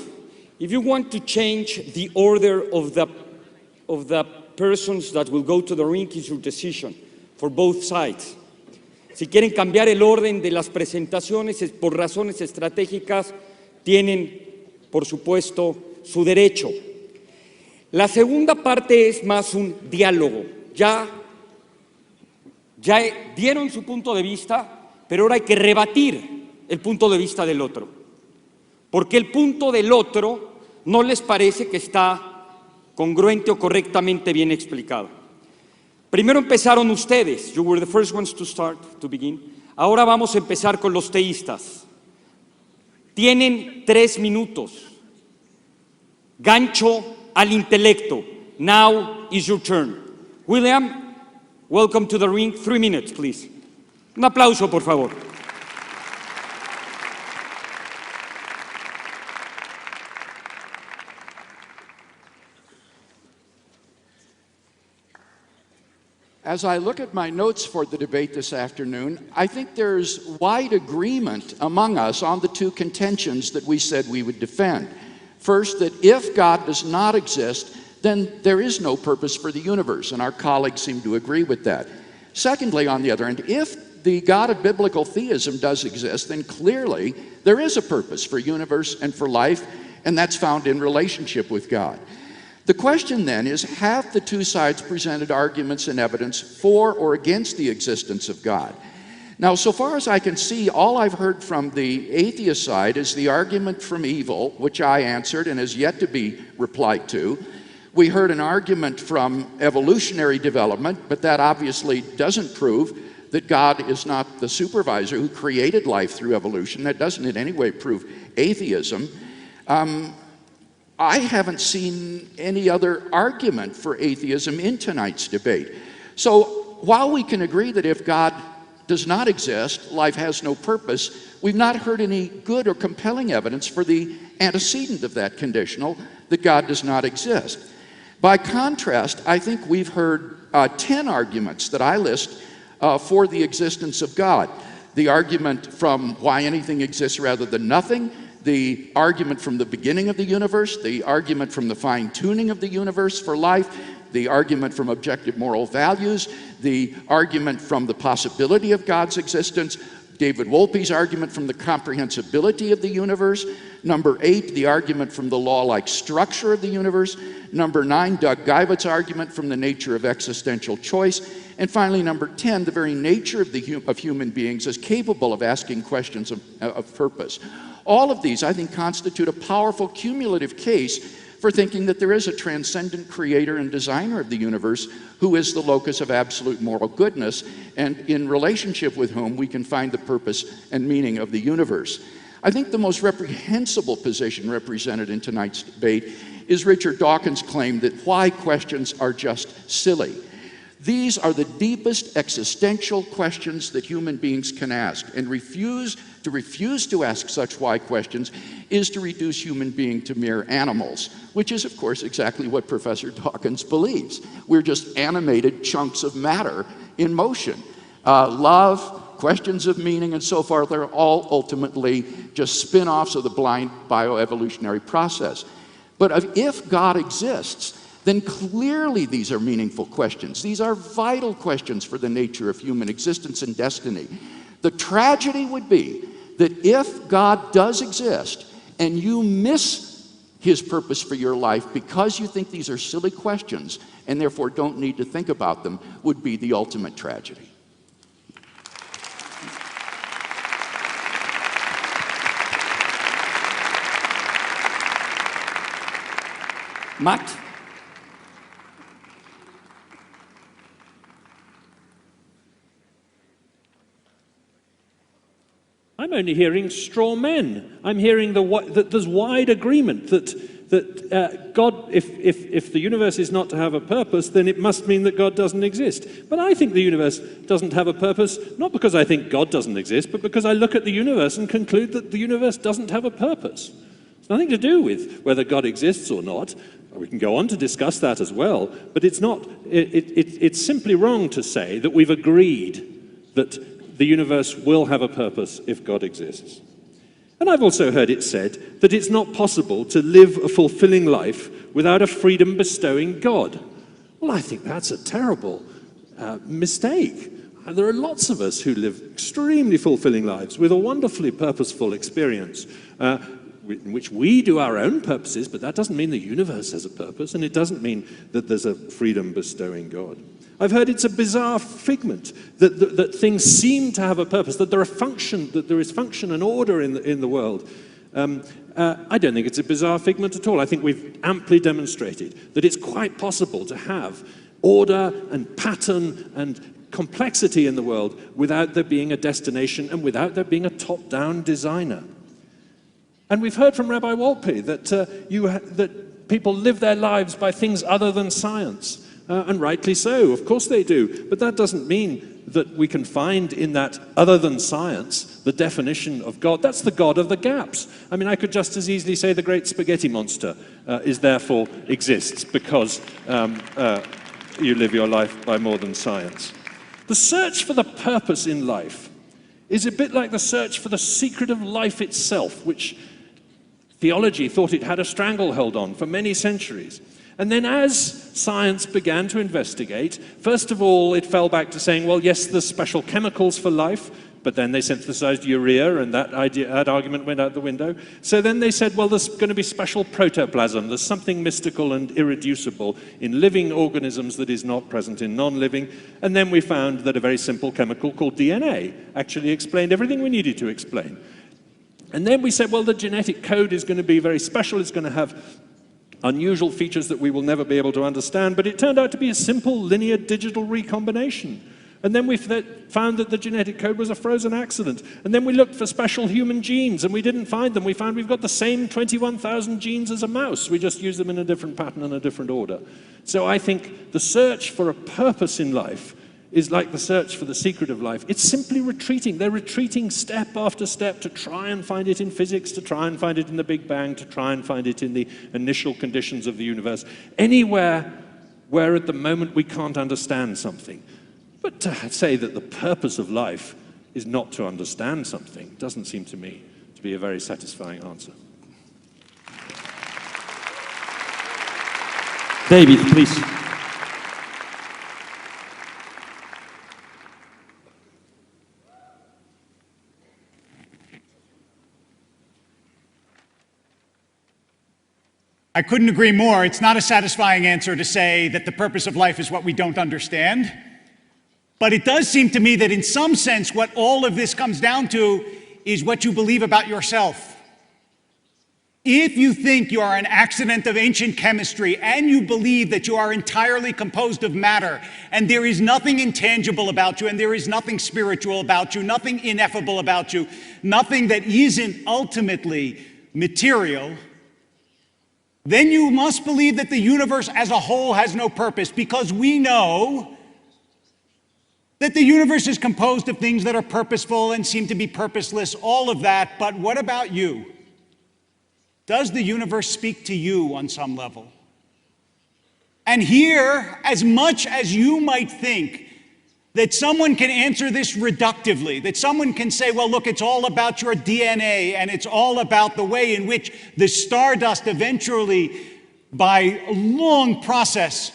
If you want to change the order of the persons that will go to the ring, is your decision for both sides. Si quieren cambiar el orden de las presentaciones por razones estratégicas, tienen, por supuesto, su derecho. La segunda parte es más un diálogo. Ya dieron su punto de vista, pero ahora hay que rebatir el punto de vista del otro. Porque el punto del otro no les parece que está congruente o correctamente bien explicado. Primero empezaron ustedes, you were the first ones to begin. Ahora vamos a empezar con los teístas. Tienen 3 minutos. Gancho al intelecto. Now is your turn. William, welcome to the ring. 3 minutes, please. Un aplauso, por favor. As I look at my notes for the debate this afternoon, I think there's wide agreement among us on the two contentions that we said we would defend. First, that if God does not exist, then there is no purpose for the universe, and our colleagues seem to agree with that. Secondly, on the other hand, if the God of biblical theism does exist, then clearly there is a purpose for universe and for life, and that's found in relationship with God. The question then is, have the two sides presented arguments and evidence for or against the existence of God? Now, so far as I can see, all I've heard from the atheist side is the argument from evil, which I answered and has yet to be replied to. We heard an argument from evolutionary development, but that obviously doesn't prove that God is not the supervisor who created life through evolution. That doesn't in any way prove atheism. I haven't seen any other argument for atheism in tonight's debate. So while we can agree that if God does not exist, life has no purpose, we've not heard any good or compelling evidence for the antecedent of that conditional, that God does not exist. By contrast, I think we've heard 10 arguments that I list for the existence of God. The argument from why anything exists rather than nothing, the argument from the beginning of the universe, the argument from the fine-tuning of the universe for life, the argument from objective moral values, the argument from the possibility of God's existence, David Wolpe's argument from the comprehensibility of the universe, number 8, the argument from the law-like structure of the universe, number 9, Doug Geivett's argument from the nature of existential choice, and finally, number 10, the very nature of human beings as capable of asking questions of purpose. All of these, I think, constitute a powerful cumulative case for thinking that there is a transcendent creator and designer of the universe who is the locus of absolute moral goodness, and in relationship with whom we can find the purpose and meaning of the universe. I think the most reprehensible position represented in tonight's debate is Richard Dawkins' claim that why questions are just silly. These are the deepest existential questions that human beings can ask, and to refuse to ask such why questions is to reduce human being to mere animals, which is, of course, exactly what Professor Dawkins believes. We're just animated chunks of matter in motion. Love, questions of meaning, and so forth are all ultimately just spin-offs of the blind bioevolutionary process. But if God exists, then clearly these are meaningful questions. These are vital questions for the nature of human existence and destiny. The tragedy would be that if God does exist and you miss his purpose for your life because you think these are silly questions and therefore don't need to think about them, would be the ultimate tragedy. Matt? I'm only hearing straw men. I'm hearing that there's wide agreement that God, if the universe is not to have a purpose, then it must mean that God doesn't exist. But I think the universe doesn't have a purpose, not because I think God doesn't exist, but because I look at the universe and conclude that the universe doesn't have a purpose. It's nothing to do with whether God exists or not. We can go on to discuss that as well, but it's not. It's simply wrong to say that we've agreed that the universe will have a purpose if God exists. And I've also heard it said that it's not possible to live a fulfilling life without a freedom-bestowing God. Well, I think that's a terrible mistake. And there are lots of us who live extremely fulfilling lives with a wonderfully purposeful experience, in which we do our own purposes, but that doesn't mean the universe has a purpose, and it doesn't mean that there's a freedom-bestowing God. I've heard it's a bizarre figment that things seem to have a purpose, that there is function and order in the world. I don't think it's a bizarre figment at all. I think we've amply demonstrated that it's quite possible to have order and pattern and complexity in the world without there being a destination and without there being a top-down designer. And we've heard from Rabbi Wolpe that people live their lives by things other than science. And rightly so, of course they do. But that doesn't mean that we can find in that other than science the definition of God. That's the God of the gaps. I mean, I could just as easily say the great spaghetti monster therefore exists because you live your life by more than science. The search for the purpose in life is a bit like the search for the secret of life itself, which theology thought it had a stranglehold on for many centuries. And then as science began to investigate, first of all, it fell back to saying, well, yes, there's special chemicals for life, but then they synthesized urea, and that argument went out the window. So then they said, well, there's going to be special protoplasm. There's something mystical and irreducible in living organisms that is not present in non-living. And then we found that a very simple chemical called DNA actually explained everything we needed to explain. And then we said, well, the genetic code is going to be very special. It's going to have unusual features that we will never be able to understand. But it turned out to be a simple linear digital recombination. And then we found that the genetic code was a frozen accident. And then we looked for special human genes, and we didn't find them. We found we've got the same 21,000 genes as a mouse. We just use them in a different pattern and a different order. So I think the search for a purpose in life is like the search for the secret of life. It's simply retreating. They're retreating step after step to try and find it in physics, to try and find it in the Big Bang, to try and find it in the initial conditions of the universe. Anywhere where at the moment we can't understand something. But to say that the purpose of life is not to understand something doesn't seem to me to be a very satisfying answer. David, please. I couldn't agree more. It's not a satisfying answer to say that the purpose of life is what we don't understand. But it does seem to me that in some sense what all of this comes down to is what you believe about yourself. If you think you are an accident of ancient chemistry and you believe that you are entirely composed of matter and there is nothing intangible about you and there is nothing spiritual about you, nothing ineffable about you, nothing that isn't ultimately material, then you must believe that the universe as a whole has no purpose, because we know that the universe is composed of things that are purposeful and seem to be purposeless, all of that. But what about you? Does the universe speak to you on some level? And here, as much as you might think that someone can answer this reductively, that someone can say, well, look, it's all about your DNA, and it's all about the way in which the stardust eventually, by a long process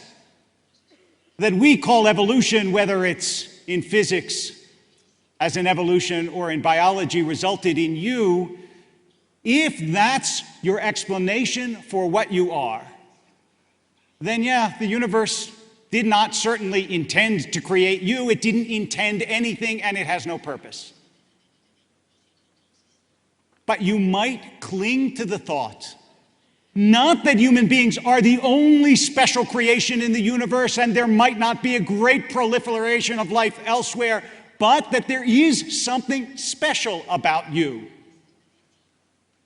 that we call evolution, whether it's in physics as an evolution or in biology, resulted in you, if that's your explanation for what you are, then yeah, the universe did not certainly intend to create you. It didn't intend anything, and it has no purpose. But you might cling to the thought, not that human beings are the only special creation in the universe and there might not be a great proliferation of life elsewhere, but that there is something special about you.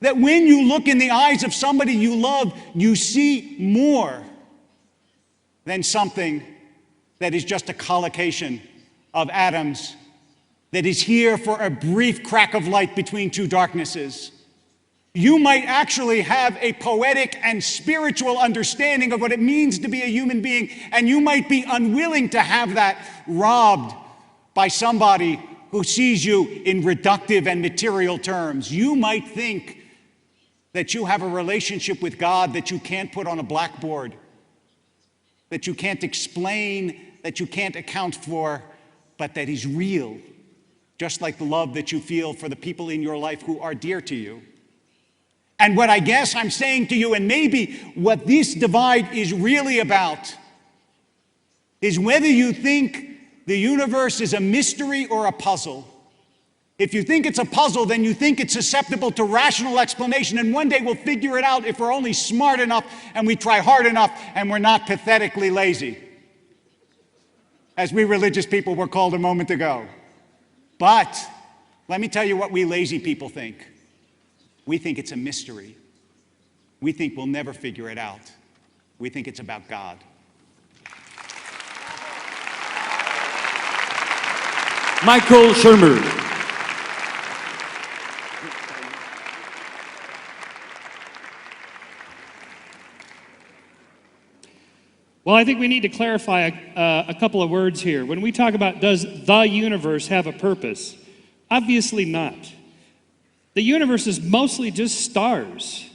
That when you look in the eyes of somebody you love, you see more than something that is just a collocation of atoms that is here for a brief crack of light between two darknesses. You might actually have a poetic and spiritual understanding of what it means to be a human being, and you might be unwilling to have that robbed by somebody who sees you in reductive and material terms. You might think that you have a relationship with God that you can't put on a blackboard, that you can't explain, that you can't account for, but that is real, just like the love that you feel for the people in your life who are dear to you. And what I guess I'm saying to you, and maybe what this divide is really about, is whether you think the universe is a mystery or a puzzle. If you think it's a puzzle, then you think it's susceptible to rational explanation, and one day we'll figure it out if we're only smart enough and we try hard enough and we're not pathetically lazy, as we religious people were called a moment ago. But let me tell you what we lazy people think. We think it's a mystery. We think we'll never figure it out. We think it's about God. Michael Shermer. Well, I think we need to clarify a couple of words here. When we talk about does the universe have a purpose, obviously not. The universe is mostly just stars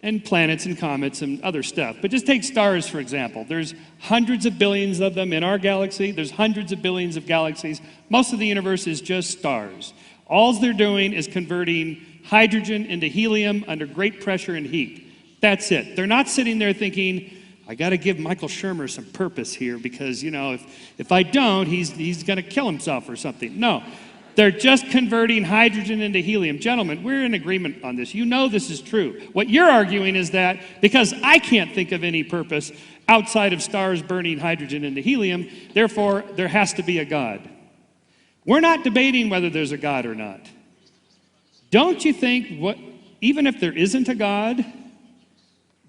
and planets and comets and other stuff. But just take stars, for example. There's hundreds of billions of them in our galaxy. There's hundreds of billions of galaxies. Most of the universe is just stars. All they're doing is converting hydrogen into helium under great pressure and heat. That's it. They're not sitting there thinking, I got to give Michael Shermer some purpose here because, you know, if I don't, he's going to kill himself or something. No, they're just converting hydrogen into helium. Gentlemen, we're in agreement on this. You know this is true. What you're arguing is that because I can't think of any purpose outside of stars burning hydrogen into helium, therefore there has to be a God. We're not debating whether there's a God or not. Don't you think, even if there isn't a God,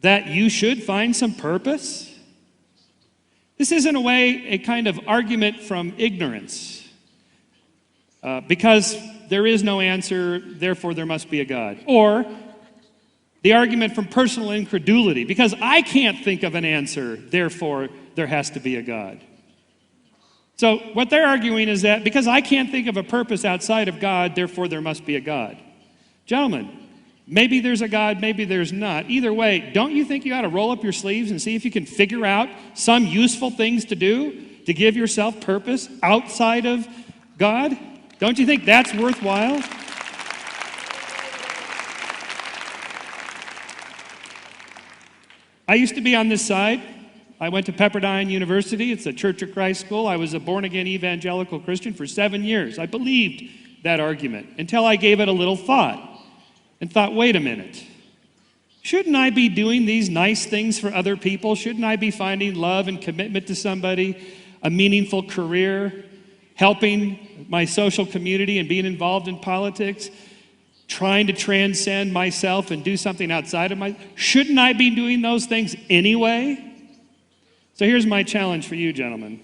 that you should find some purpose? This is, in a way, a kind of argument from ignorance. Because there is no answer, therefore there must be a God. Or the argument from personal incredulity. Because I can't think of an answer, therefore there has to be a God. So what they're arguing is that because I can't think of a purpose outside of God, therefore there must be a God. Gentlemen, maybe there's a God, maybe there's not. Either way, don't you think you ought to roll up your sleeves and see if you can figure out some useful things to do to give yourself purpose outside of God? Don't you think that's worthwhile? I used to be on this side. I went to Pepperdine University. It's a Church of Christ school. I was a born-again evangelical Christian for 7 years. I believed that argument until I gave it a little thought and thought, wait a minute. Shouldn't I be doing these nice things for other people? Shouldn't I be finding love and commitment to somebody, a meaningful career, helping my social community and being involved in politics, trying to transcend myself and do something outside of myself? Shouldn't I be doing those things anyway? So here's my challenge for you, gentlemen.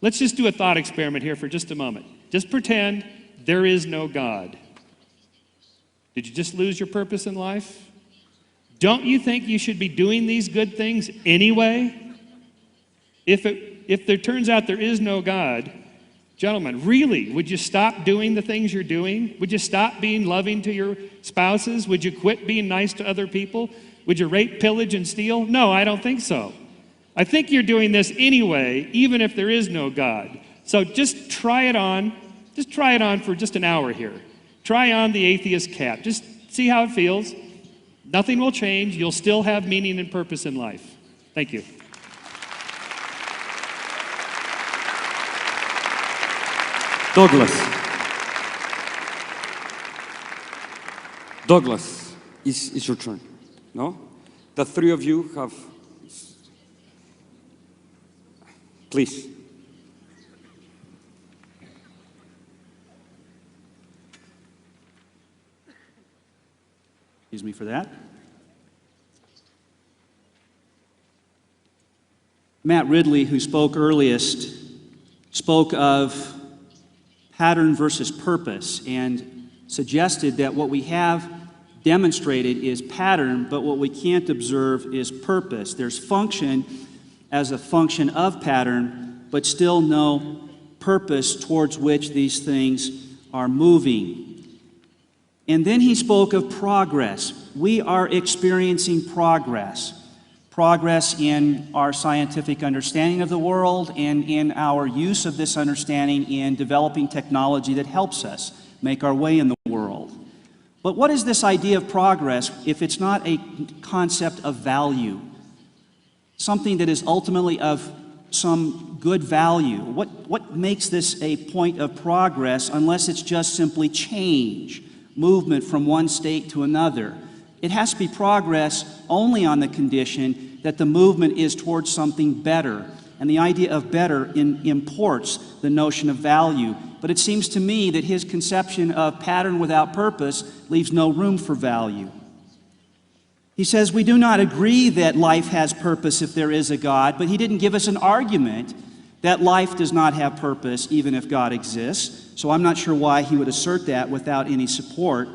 Let's just do a thought experiment here for just a moment. Just pretend there is no God. Did you just lose your purpose in life? Don't you think you should be doing these good things anyway? If there turns out there is no God, gentlemen, really, would you stop doing the things you're doing? Would you stop being loving to your spouses? Would you quit being nice to other people? Would you rape, pillage, and steal? No, I don't think so. I think you're doing this anyway, even if there is no God. So just try it on. Just try it on for just an hour here. Try on the atheist cap. Just see how it feels. Nothing will change. You'll still have meaning and purpose in life. Thank you. Douglas, it's your turn. No? The three of you have... Please. Excuse me for that. Matt Ridley, who spoke earliest, spoke of pattern versus purpose and suggested that what we have demonstrated is pattern, but what we can't observe is purpose. There's function as a function of pattern, but still no purpose towards which these things are moving. And then he spoke of progress. We are experiencing progress. Progress in our scientific understanding of the world and in our use of this understanding in developing technology that helps us make our way in the world. But what is this idea of progress if it's not a concept of value? Something that is ultimately of some good value. What makes this a point of progress unless it's just simply change, movement from one state to another? It has to be progress only on the condition that the movement is towards something better. And the idea of better imports the notion of value. But it seems to me that his conception of pattern without purpose leaves no room for value. He says we do not agree that life has purpose if there is a God, but he didn't give us an argument that life does not have purpose even if God exists. So I'm not sure why he would assert that without any support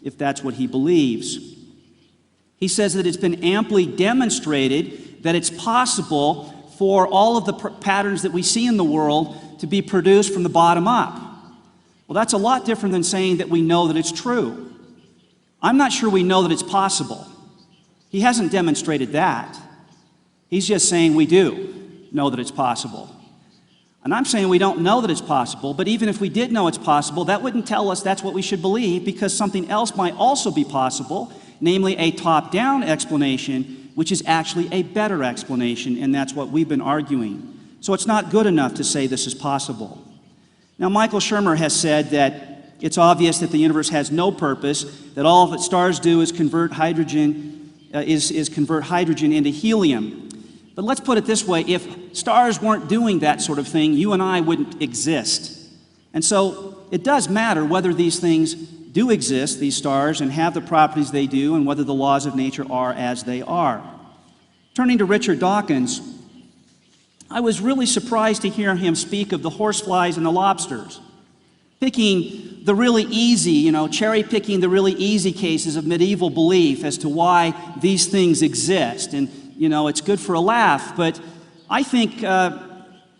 if that's what he believes. He says that it's been amply demonstrated that it's possible for all of the patterns that we see in the world to be produced from the bottom up. Well, that's a lot different than saying that we know that it's true. I'm not sure we know that it's possible. He hasn't demonstrated that. He's just saying we do know that it's possible. And I'm saying we don't know that it's possible, but even if we did know it's possible, that wouldn't tell us that's what we should believe, because something else might also be possible, namely a top-down explanation, which is actually a better explanation, and that's what we've been arguing. So it's not good enough to say this is possible. Now, Michael Shermer has said that it's obvious that the universe has no purpose, that all that stars do is convert hydrogen, convert hydrogen into helium. But let's put it this way, if stars weren't doing that sort of thing, you and I wouldn't exist. And so it does matter whether these things do exist, these stars, and have the properties they do, and whether the laws of nature are as they are. Turning to Richard Dawkins, I was really surprised to hear him speak of the horseflies and the lobsters, picking the really easy, cherry-picking the really easy cases of medieval belief as to why these things exist. And it's good for a laugh, but I think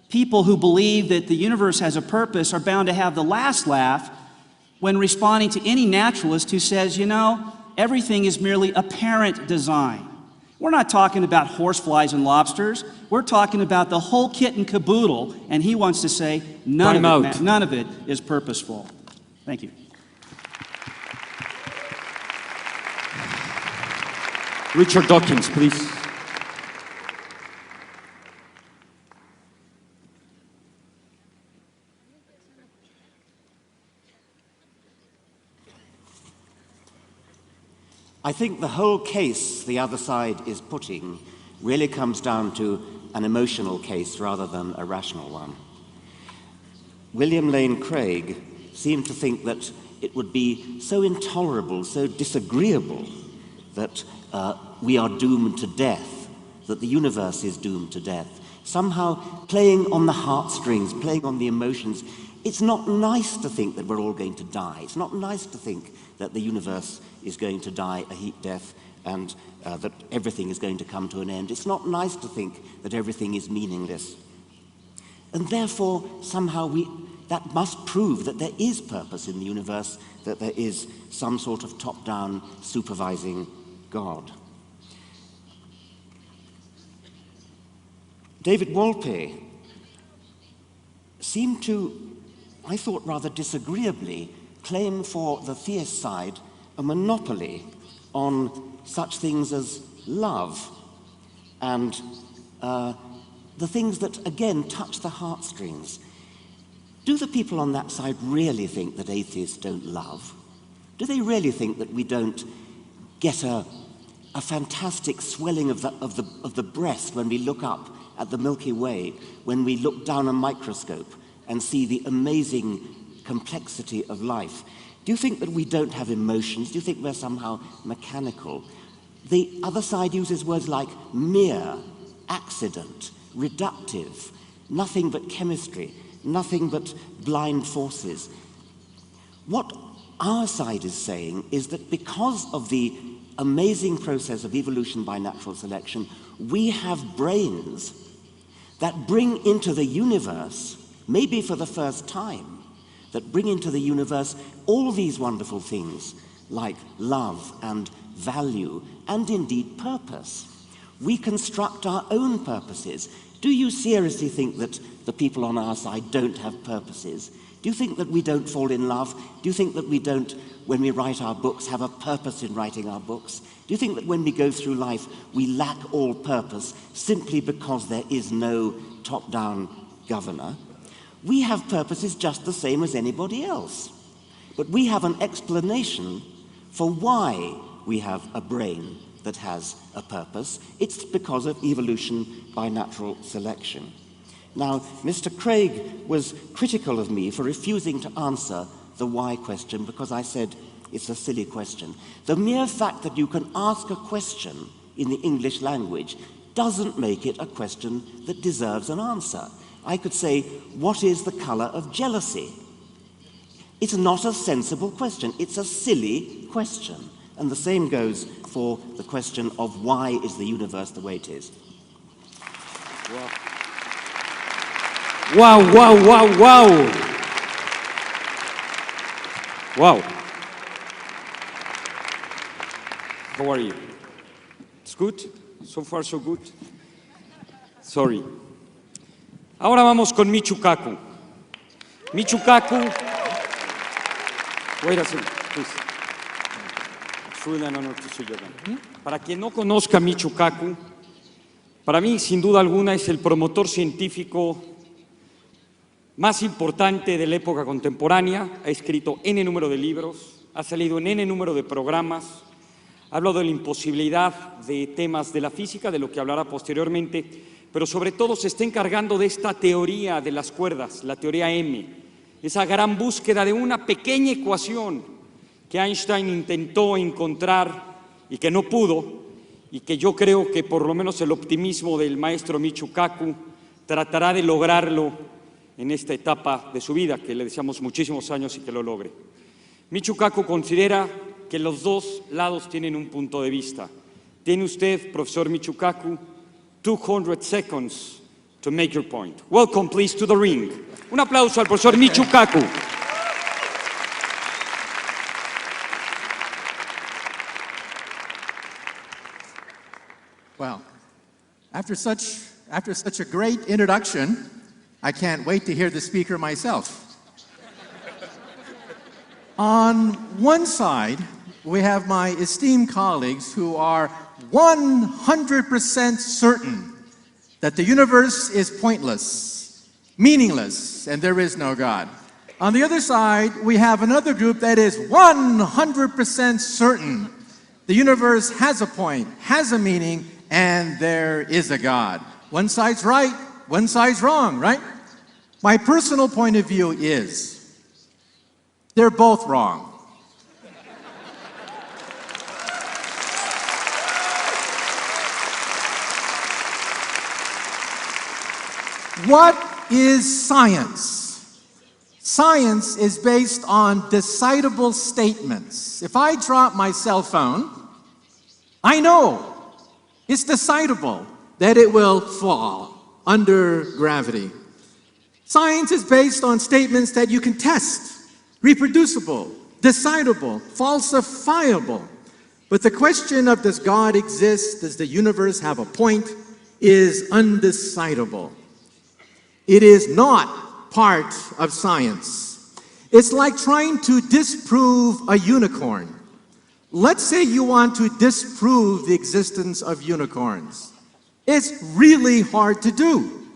people who believe that the universe has a purpose are bound to have the last laugh when responding to any naturalist who says, everything is merely apparent design. We're not talking about horseflies and lobsters. We're talking about the whole kit and caboodle, and he wants to say none of it is purposeful. Thank you. Richard Dawkins, please. I think the whole case the other side is putting really comes down to an emotional case rather than a rational one. William Lane Craig seemed to think that it would be so intolerable, so disagreeable that we are doomed to death, that the universe is doomed to death, somehow playing on the heartstrings, playing on the emotions. It's not nice to think that we're all going to die. It's not nice to think that the universe is going to die a heat death and that everything is going to come to an end. It's not nice to think that everything is meaningless. And therefore, somehow that must prove that there is purpose in the universe, that there is some sort of top-down supervising God. David Wolpe seemed to, I thought rather disagreeably, claim for the theist side a monopoly on such things as love and the things that, again, touch the heartstrings. Do the people on that side really think that atheists don't love? Do they really think that we don't get a fantastic swelling of the breast when we look up at the Milky Way, when we look down a microscope and see the amazing complexity of life? Do you think that we don't have emotions? Do you think we're somehow mechanical? The other side uses words like mere, accident, reductive, nothing but chemistry, nothing but blind forces. What our side is saying is that because of the amazing process of evolution by natural selection, we have brains that bring into the universe, maybe for the first time, that bring into the universe all these wonderful things like love and value and indeed purpose. We construct our own purposes. Do you seriously think that the people on our side don't have purposes? Do you think that we don't fall in love? Do you think that we don't, when we write our books, have a purpose in writing our books? Do you think that when we go through life, we lack all purpose simply because there is no top-down governor? We have purposes just the same as anybody else. But we have an explanation for why we have a brain that has a purpose. It's because of evolution by natural selection. Now, Mr. Craig was critical of me for refusing to answer the why question because I said it's a silly question. The mere fact that you can ask a question in the English language doesn't make it a question that deserves an answer. I could say, what is the color of jealousy? It's not a sensible question. It's a silly question. And the same goes for the question of why is the universe the way it is. Wow, wow, wow, wow. Wow. How are you? It's good? So far, so good? Sorry. Ahora vamos con Michio Kaku. Michio Kaku. Wait a second, please. It's really an honor to see you again. Para quien no conozca a Michio Kaku, para mí, sin duda alguna, es el promotor científico más importante de la época contemporánea. Ha escrito N número de libros, ha salido en N número de programas, ha hablado de la imposibilidad de temas de la física, de lo que hablará posteriormente, pero sobre todo se está encargando de esta teoría de las cuerdas, la teoría M, esa gran búsqueda de una pequeña ecuación que Einstein intentó encontrar y que no pudo, y que yo creo que por lo menos el optimismo del maestro Michio Kaku tratará de lograrlo en esta etapa de su vida, que le deseamos muchísimos años y que lo logre. Michio Kaku considera que los dos lados tienen un punto de vista. Tiene usted, profesor Michio Kaku, 200 seconds to make your point. Welcome, please, to the ring. Un aplauso al profesor Michio Kaku. Well, after such a great introduction, I can't wait to hear the speaker myself. On one side, we have my esteemed colleagues who are 100% certain that the universe is pointless, meaningless, and there is no God. On the other side, we have another group that is 100% certain the universe has a point, has a meaning, and there is a God. One side's right, one side's wrong, right? My personal point of view is they're both wrong. What is science? Science is based on decidable statements. If I drop my cell phone, I know it's decidable that it will fall under gravity. Science is based on statements that you can test, reproducible, decidable, falsifiable. But the question of does God exist, does the universe have a point, is undecidable. It is not part of science. It's like trying to disprove a unicorn. Let's say you want to disprove the existence of unicorns. It's really hard to do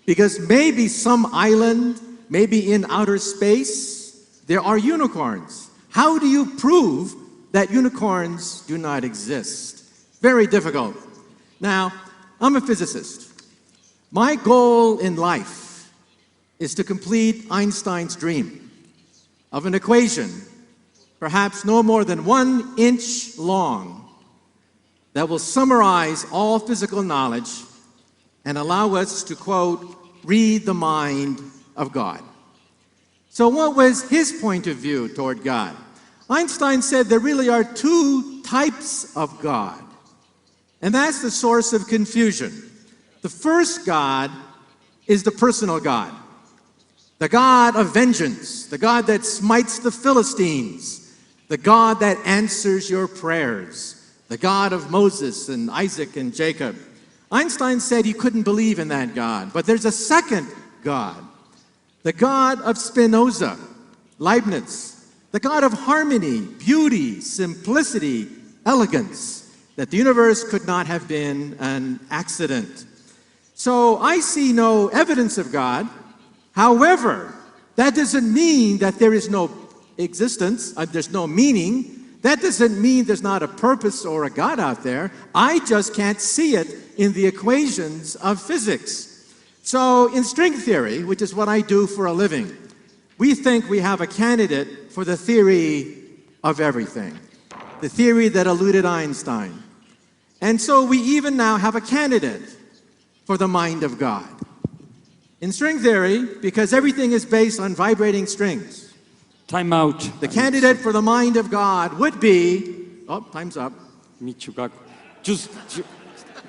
because maybe some island, maybe in outer space, there are unicorns. How do you prove that unicorns do not exist? Very difficult. Now, I'm a physicist. My goal in life is to complete Einstein's dream of an equation perhaps no more than 1 inch long, that will summarize all physical knowledge and allow us to, quote, read the mind of God. So what was his point of view toward God? Einstein said there really are 2 types of God, and that's the source of confusion. The first God is the personal God, the God of vengeance, the God that smites the Philistines, the God that answers your prayers, the God of Moses and Isaac and Jacob. Einstein said he couldn't believe in that God, but there's a second God, the God of Spinoza, Leibniz, the God of harmony, beauty, simplicity, elegance, that the universe could not have been an accident. So I see no evidence of God. However, that doesn't mean that there is no existence, there's no meaning. That doesn't mean there's not a purpose or a God out there. I just can't see it in the equations of physics. So in string theory, which is what I do for a living, we think we have a candidate for the theory of everything, the theory that eluded Einstein. And so we even now have a candidate for the mind of God. In string theory, because everything is based on vibrating strings, Time out. the candidate for the mind of God would be, oh, time's up. Michio Kaku. Just your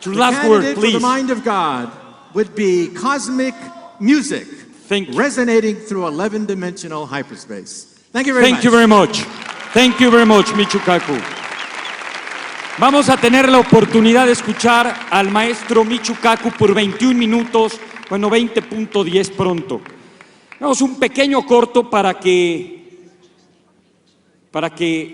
The last candidate word, for please. the mind of God would be cosmic music Thank you. resonating through 11-dimensional hyperspace. Thank you very much. Thank you very much. Thank you very much, Michio Kaku. Vamos a tener la oportunidad de escuchar al maestro Michio Kaku por 21 minutos, bueno, 20.10 pronto. Vamos un pequeño corto para que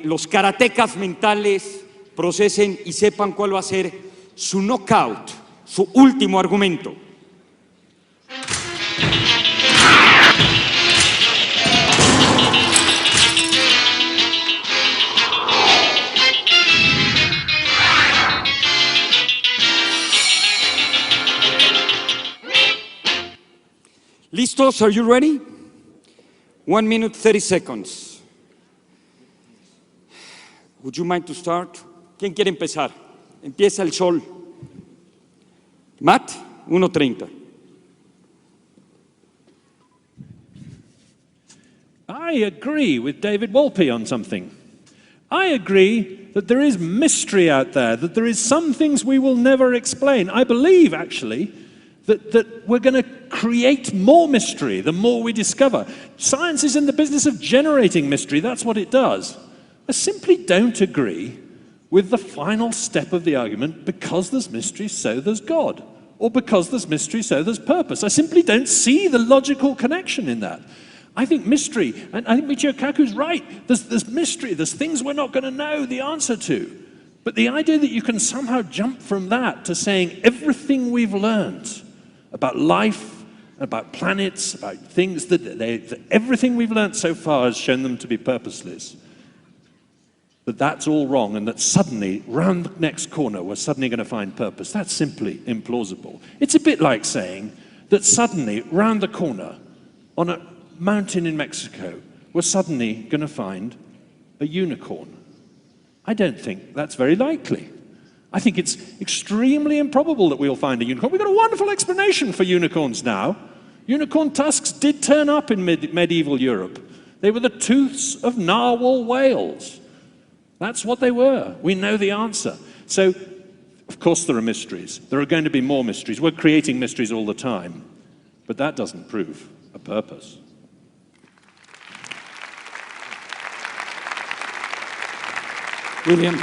los karatecas mentales procesen y sepan cuál va a ser su knockout, su último argumento. ¿Listos? Are you ready? 1 minute, 30 seconds. Would you mind to start? ¿Quién quiere empezar? Empieza el sol. Matt, 1:30. I agree with David Wolpe on something. I agree that there is mystery out there, that there is some things we will never explain. I believe, actually, that we're going to create more mystery the more we discover. Science is in the business of generating mystery. That's what it does. I simply don't agree with the final step of the argument, because there's mystery, so there's God. Or because there's mystery, so there's purpose. I simply don't see the logical connection in that. I think mystery, and I think Michio Kaku's right, there's mystery, there's things we're not going to know the answer to. But the idea that you can somehow jump from that to saying everything we've learned about life, about planets, about things, that everything we've learned so far has shown them to be purposeless, that's all wrong, and that suddenly, round the next corner, we're suddenly going to find purpose. That's simply implausible. It's a bit like saying that suddenly, round the corner, on a mountain in Mexico, we're suddenly going to find a unicorn. I don't think that's very likely. I think it's extremely improbable that we'll find a unicorn. We've got a wonderful explanation for unicorns now. Unicorn tusks did turn up in medieval Europe. They were the tooths of narwhal whales. That's what they were. We know the answer. So, of course there are mysteries. There are going to be more mysteries. We're creating mysteries all the time. But that doesn't prove a purpose. William.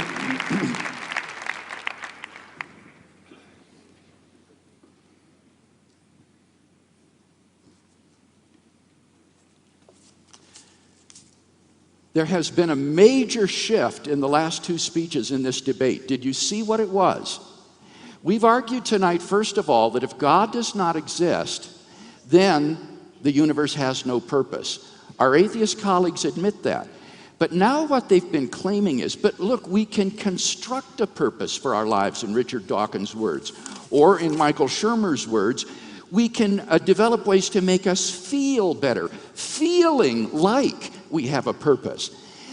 There has been a major shift in the last two speeches in this debate. Did you see what it was? We've argued tonight, first of all, that if God does not exist, then the universe has no purpose. Our atheist colleagues admit that. But now what they've been claiming is, but look, we can construct a purpose for our lives, in Richard Dawkins' words. Or in Michael Shermer's words, we can develop ways to make us feel better, feeling like we have a purpose.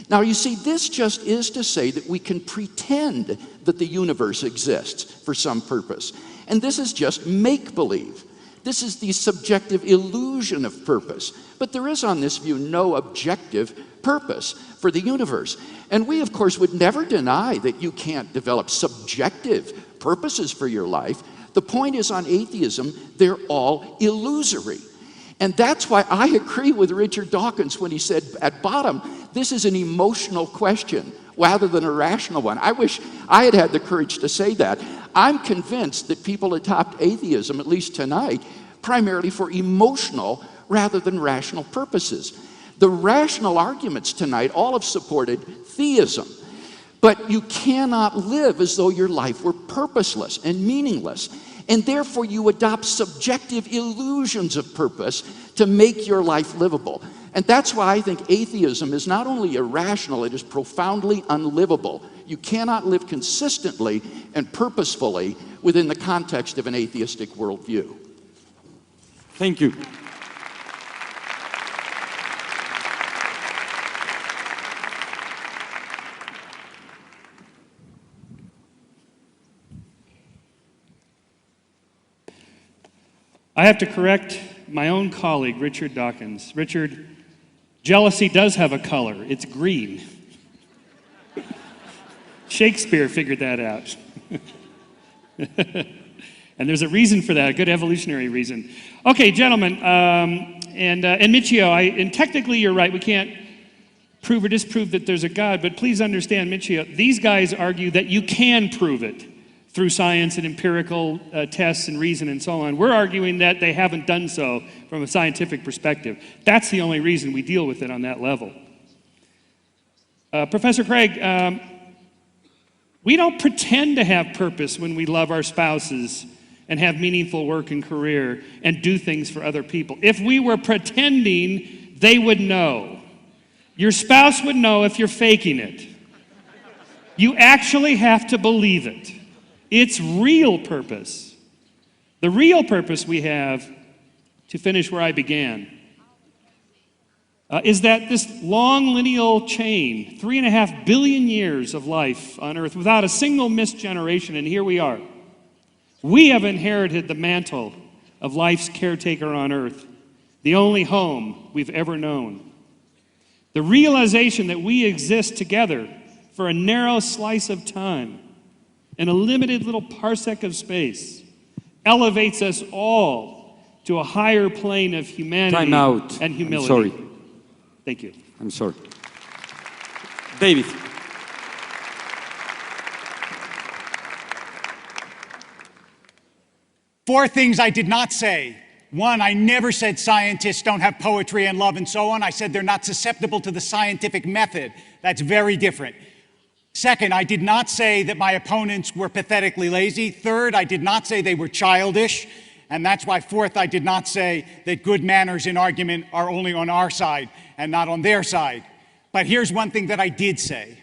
Now, you see, this just is to say that we can pretend that the universe exists for some purpose. And this is just make-believe. This is the subjective illusion of purpose. But there is, on this view, no objective purpose for the universe. And we, of course, would never deny that you can't develop subjective purposes for your life. The point is, on atheism, they're all illusory. And that's why I agree with Richard Dawkins when he said, at bottom, this is an emotional question rather than a rational one. I wish I had had the courage to say that. I'm convinced that people adopt atheism, at least tonight, primarily for emotional rather than rational purposes. The rational arguments tonight all have supported theism. But you cannot live as though your life were purposeless and meaningless. And therefore you adopt subjective illusions of purpose to make your life livable. And that's why I think atheism is not only irrational, it is profoundly unlivable. You cannot live consistently and purposefully within the context of an atheistic worldview. Thank you. I have to correct my own colleague, Richard Dawkins. Richard, jealousy does have a color. It's green. Shakespeare figured that out. And there's a reason for that, a good evolutionary reason. Okay, gentlemen, and Michio, and technically you're right, we can't prove or disprove that there's a God, but please understand, Michio, these guys argue that you can prove it through science and empirical tests and reason and so on. We're arguing that they haven't done so from a scientific perspective. That's the only reason we deal with it on that level. Professor Craig, we don't pretend to have purpose when we love our spouses and have meaningful work and career and do things for other people. If we were pretending, they would know. Your spouse would know if you're faking it. You actually have to believe it. It's real purpose. The real purpose we have, to finish where I began, is that this long lineal chain, 3.5 billion years of life on Earth without a single missed generation, and here we are. We have inherited the mantle of life's caretaker on Earth, the only home we've ever known. The realization that we exist together for a narrow slice of time in a limited little parsec of space elevates us all to a higher plane of humanity Time out. and humility. I'm sorry. Thank you. I'm sorry. David. Four things I did not say. One, I never said scientists don't have poetry and love and so on. I said they're not susceptible to the scientific method. That's very different. Second, I did not say that my opponents were pathetically lazy. Third, I did not say they were childish. And that's why, fourth, I did not say that good manners in argument are only on our side and not on their side. But here's one thing that I did say.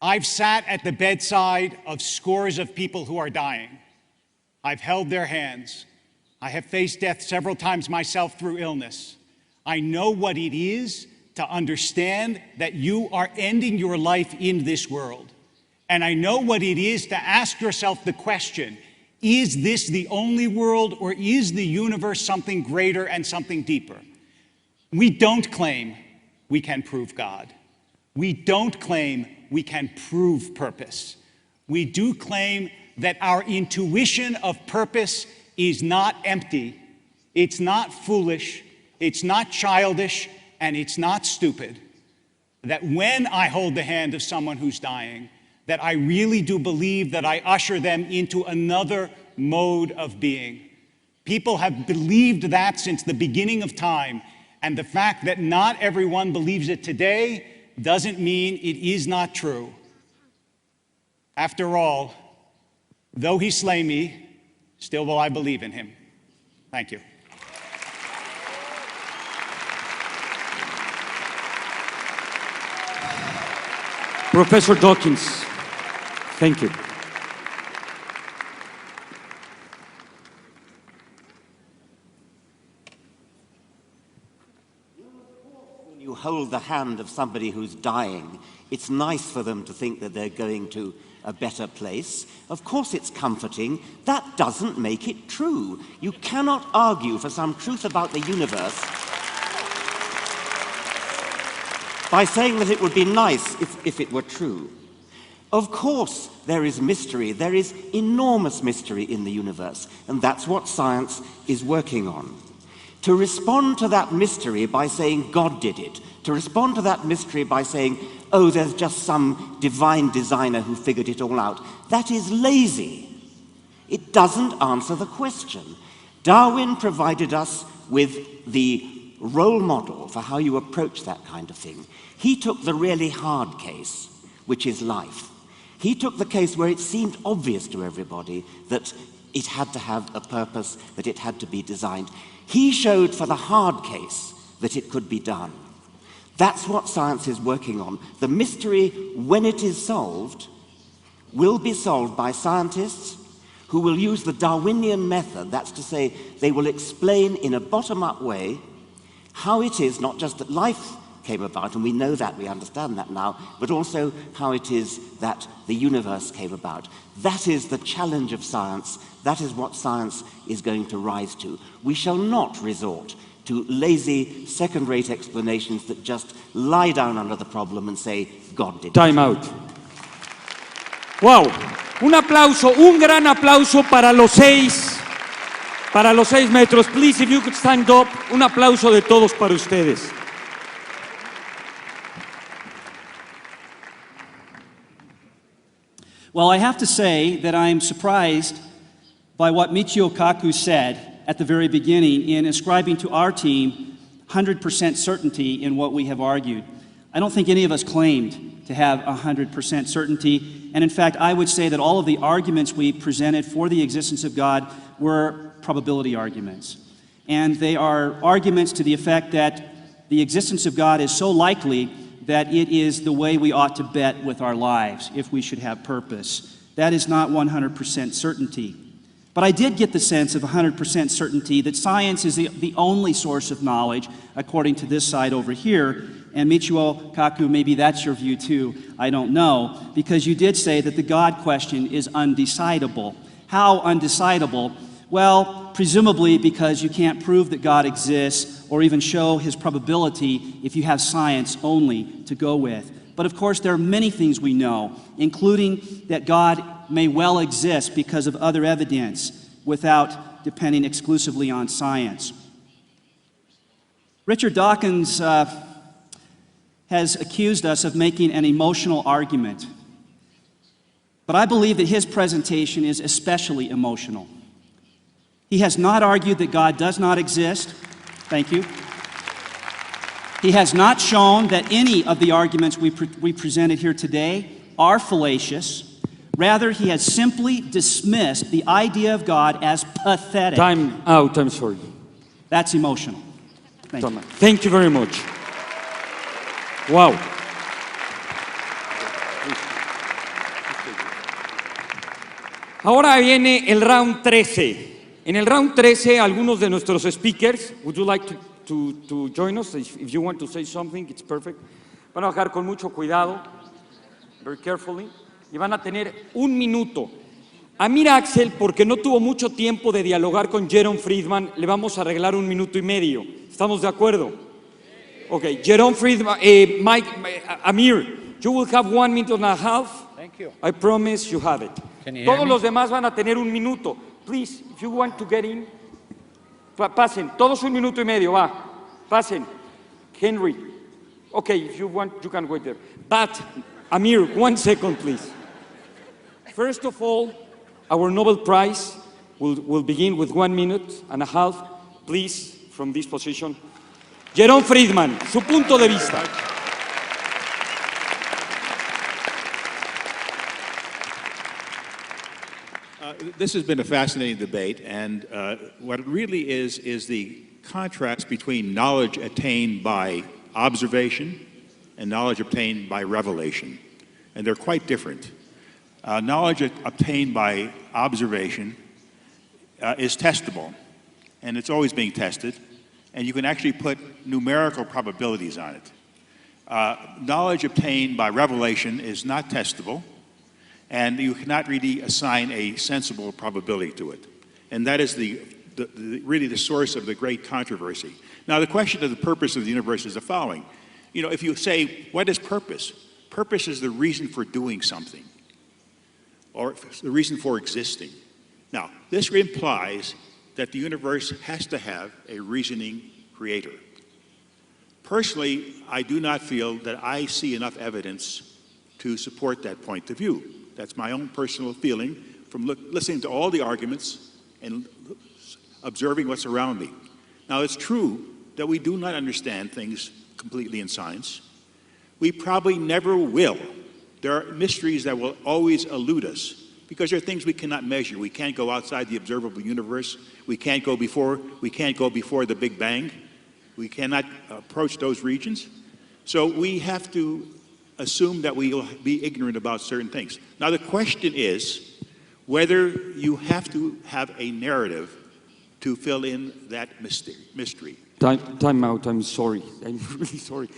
I've sat at the bedside of scores of people who are dying. I've held their hands. I have faced death several times myself through illness. I know what it is to understand that you are ending your life in this world. And I know what it is to ask yourself the question, is this the only world, or is the universe something greater and something deeper? We don't claim we can prove God. We don't claim we can prove purpose. We do claim that our intuition of purpose is not empty, it's not foolish, it's not childish, and it's not stupid. That when I hold the hand of someone who's dying, that I really do believe that I usher them into another mode of being. People have believed that since the beginning of time, and the fact that not everyone believes it today doesn't mean it is not true. After all, though he slay me, still will I believe in him. Thank you. Professor Dawkins, thank you. When you hold the hand of somebody who's dying, it's nice for them to think that they're going to a better place. Of course it's comforting. That doesn't make it true. You cannot argue for some truth about the universe by saying that it would be nice if it were true. Of course there is mystery. There is enormous mystery in the universe, and that's what science is working on. To respond to that mystery by saying God did it, to respond to that mystery by saying, oh, there's just some divine designer who figured it all out, that is lazy. It doesn't answer the question. Darwin provided us with the role model for how you approach that kind of thing. He took the really hard case, which is life. He took the case where it seemed obvious to everybody that it had to have a purpose, that it had to be designed. He showed for the hard case that it could be done. That's what science is working on. The mystery, when it is solved, will be solved by scientists who will use the Darwinian method. That's to say, they will explain in a bottom-up way how it is not just that life came about, and we know that, we understand that now, but also how it is that the universe came about. That is the challenge of science. That is what science is going to rise to. We shall not resort to lazy, second-rate explanations that just lie down under the problem and say, God did it. Time out. Wow. Un aplauso, un gran aplauso para los seis maestros. Please, if you could stand up, un aplauso de todos para ustedes. Well, I have to say that I'm surprised by what Michio Kaku said at the very beginning in ascribing to our team 100% certainty in what we have argued. I don't think any of us claimed to have 100% certainty, and in fact, I would say that all of the arguments we presented for the existence of God were probability arguments. And they are arguments to the effect that the existence of God is so likely that it is the way we ought to bet with our lives if we should have purpose. That is not 100% certainty. But I did get the sense of 100% certainty that science is the only source of knowledge, according to this side over here. And Michio Kaku, maybe that's your view too, I don't know, because you did say that the God question is undecidable. How undecidable? Well, presumably because you can't prove that God exists or even show his probability if you have science only to go with. But of course, there are many things we know, including that God may well exist because of other evidence without depending exclusively on science. Richard Dawkins has accused us of making an emotional argument. But I believe that his presentation is especially emotional. He has not argued that God does not exist. Thank you. He has not shown that any of the arguments we presented here today are fallacious. Rather, he has simply dismissed the idea of God as pathetic. Time out, I'm sorry. That's emotional. Thank you. Thank you very much. Wow. Ahora viene el round 13. En el round 13, algunos de nuestros speakers, would you like to join us? If you want to say something, it's perfect. Van a bajar con mucho cuidado, very carefully, y van a tener un minuto. A Mira Axel, porque no tuvo mucho tiempo de dialogar con Jerome Friedman, le vamos a arreglar 1 minuto y medio. ¿Estamos de acuerdo? Okay, Jerome Friedman, Amir, you will have 1 minute and a half. Thank you. I promise you have it. Can you hear Todos me? los demás van a tener 1 minuto. Please, if you want to get in, pasen. Todos 1 minuto y medio, va. Pasen. Henry. Okay, if you want, you can wait there. But, Amir, 1 second, please. First of all, our Nobel Prize will begin with 1 minute and a half. Please, from this position. Jerome Friedman, su punto de vista. This has been a fascinating debate, and what it really is the contrast between knowledge attained by observation and knowledge obtained by revelation. And they're quite different. Knowledge obtained by observation is testable, and it's always being tested, and you can actually put numerical probabilities on it. Knowledge obtained by revelation is not testable, and you cannot really assign a sensible probability to it. And that is really the source of the great controversy. Now, the question of the purpose of the universe is the following. You know, if you say, what is purpose? Purpose is the reason for doing something, or the reason for existing. Now, this implies that the universe has to have a reasoning creator. Personally, I do not feel that I see enough evidence to support that point of view. That's my own personal feeling from listening to all the arguments and observing what's around me. Now, it's true that we do not understand things completely in science. We probably never will. There are mysteries that will always elude us because there are things we cannot measure. We can't go outside the observable universe. We can't go before the Big Bang. We cannot approach those regions. So we have to assume that we will be ignorant about certain things. Now, the question is whether you have to have a narrative to fill in that mystery. Time out, I'm sorry. I'm really sorry.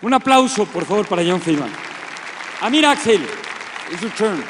Un aplauso, por favor, para John Friedman. Amir Axel, it's your turn.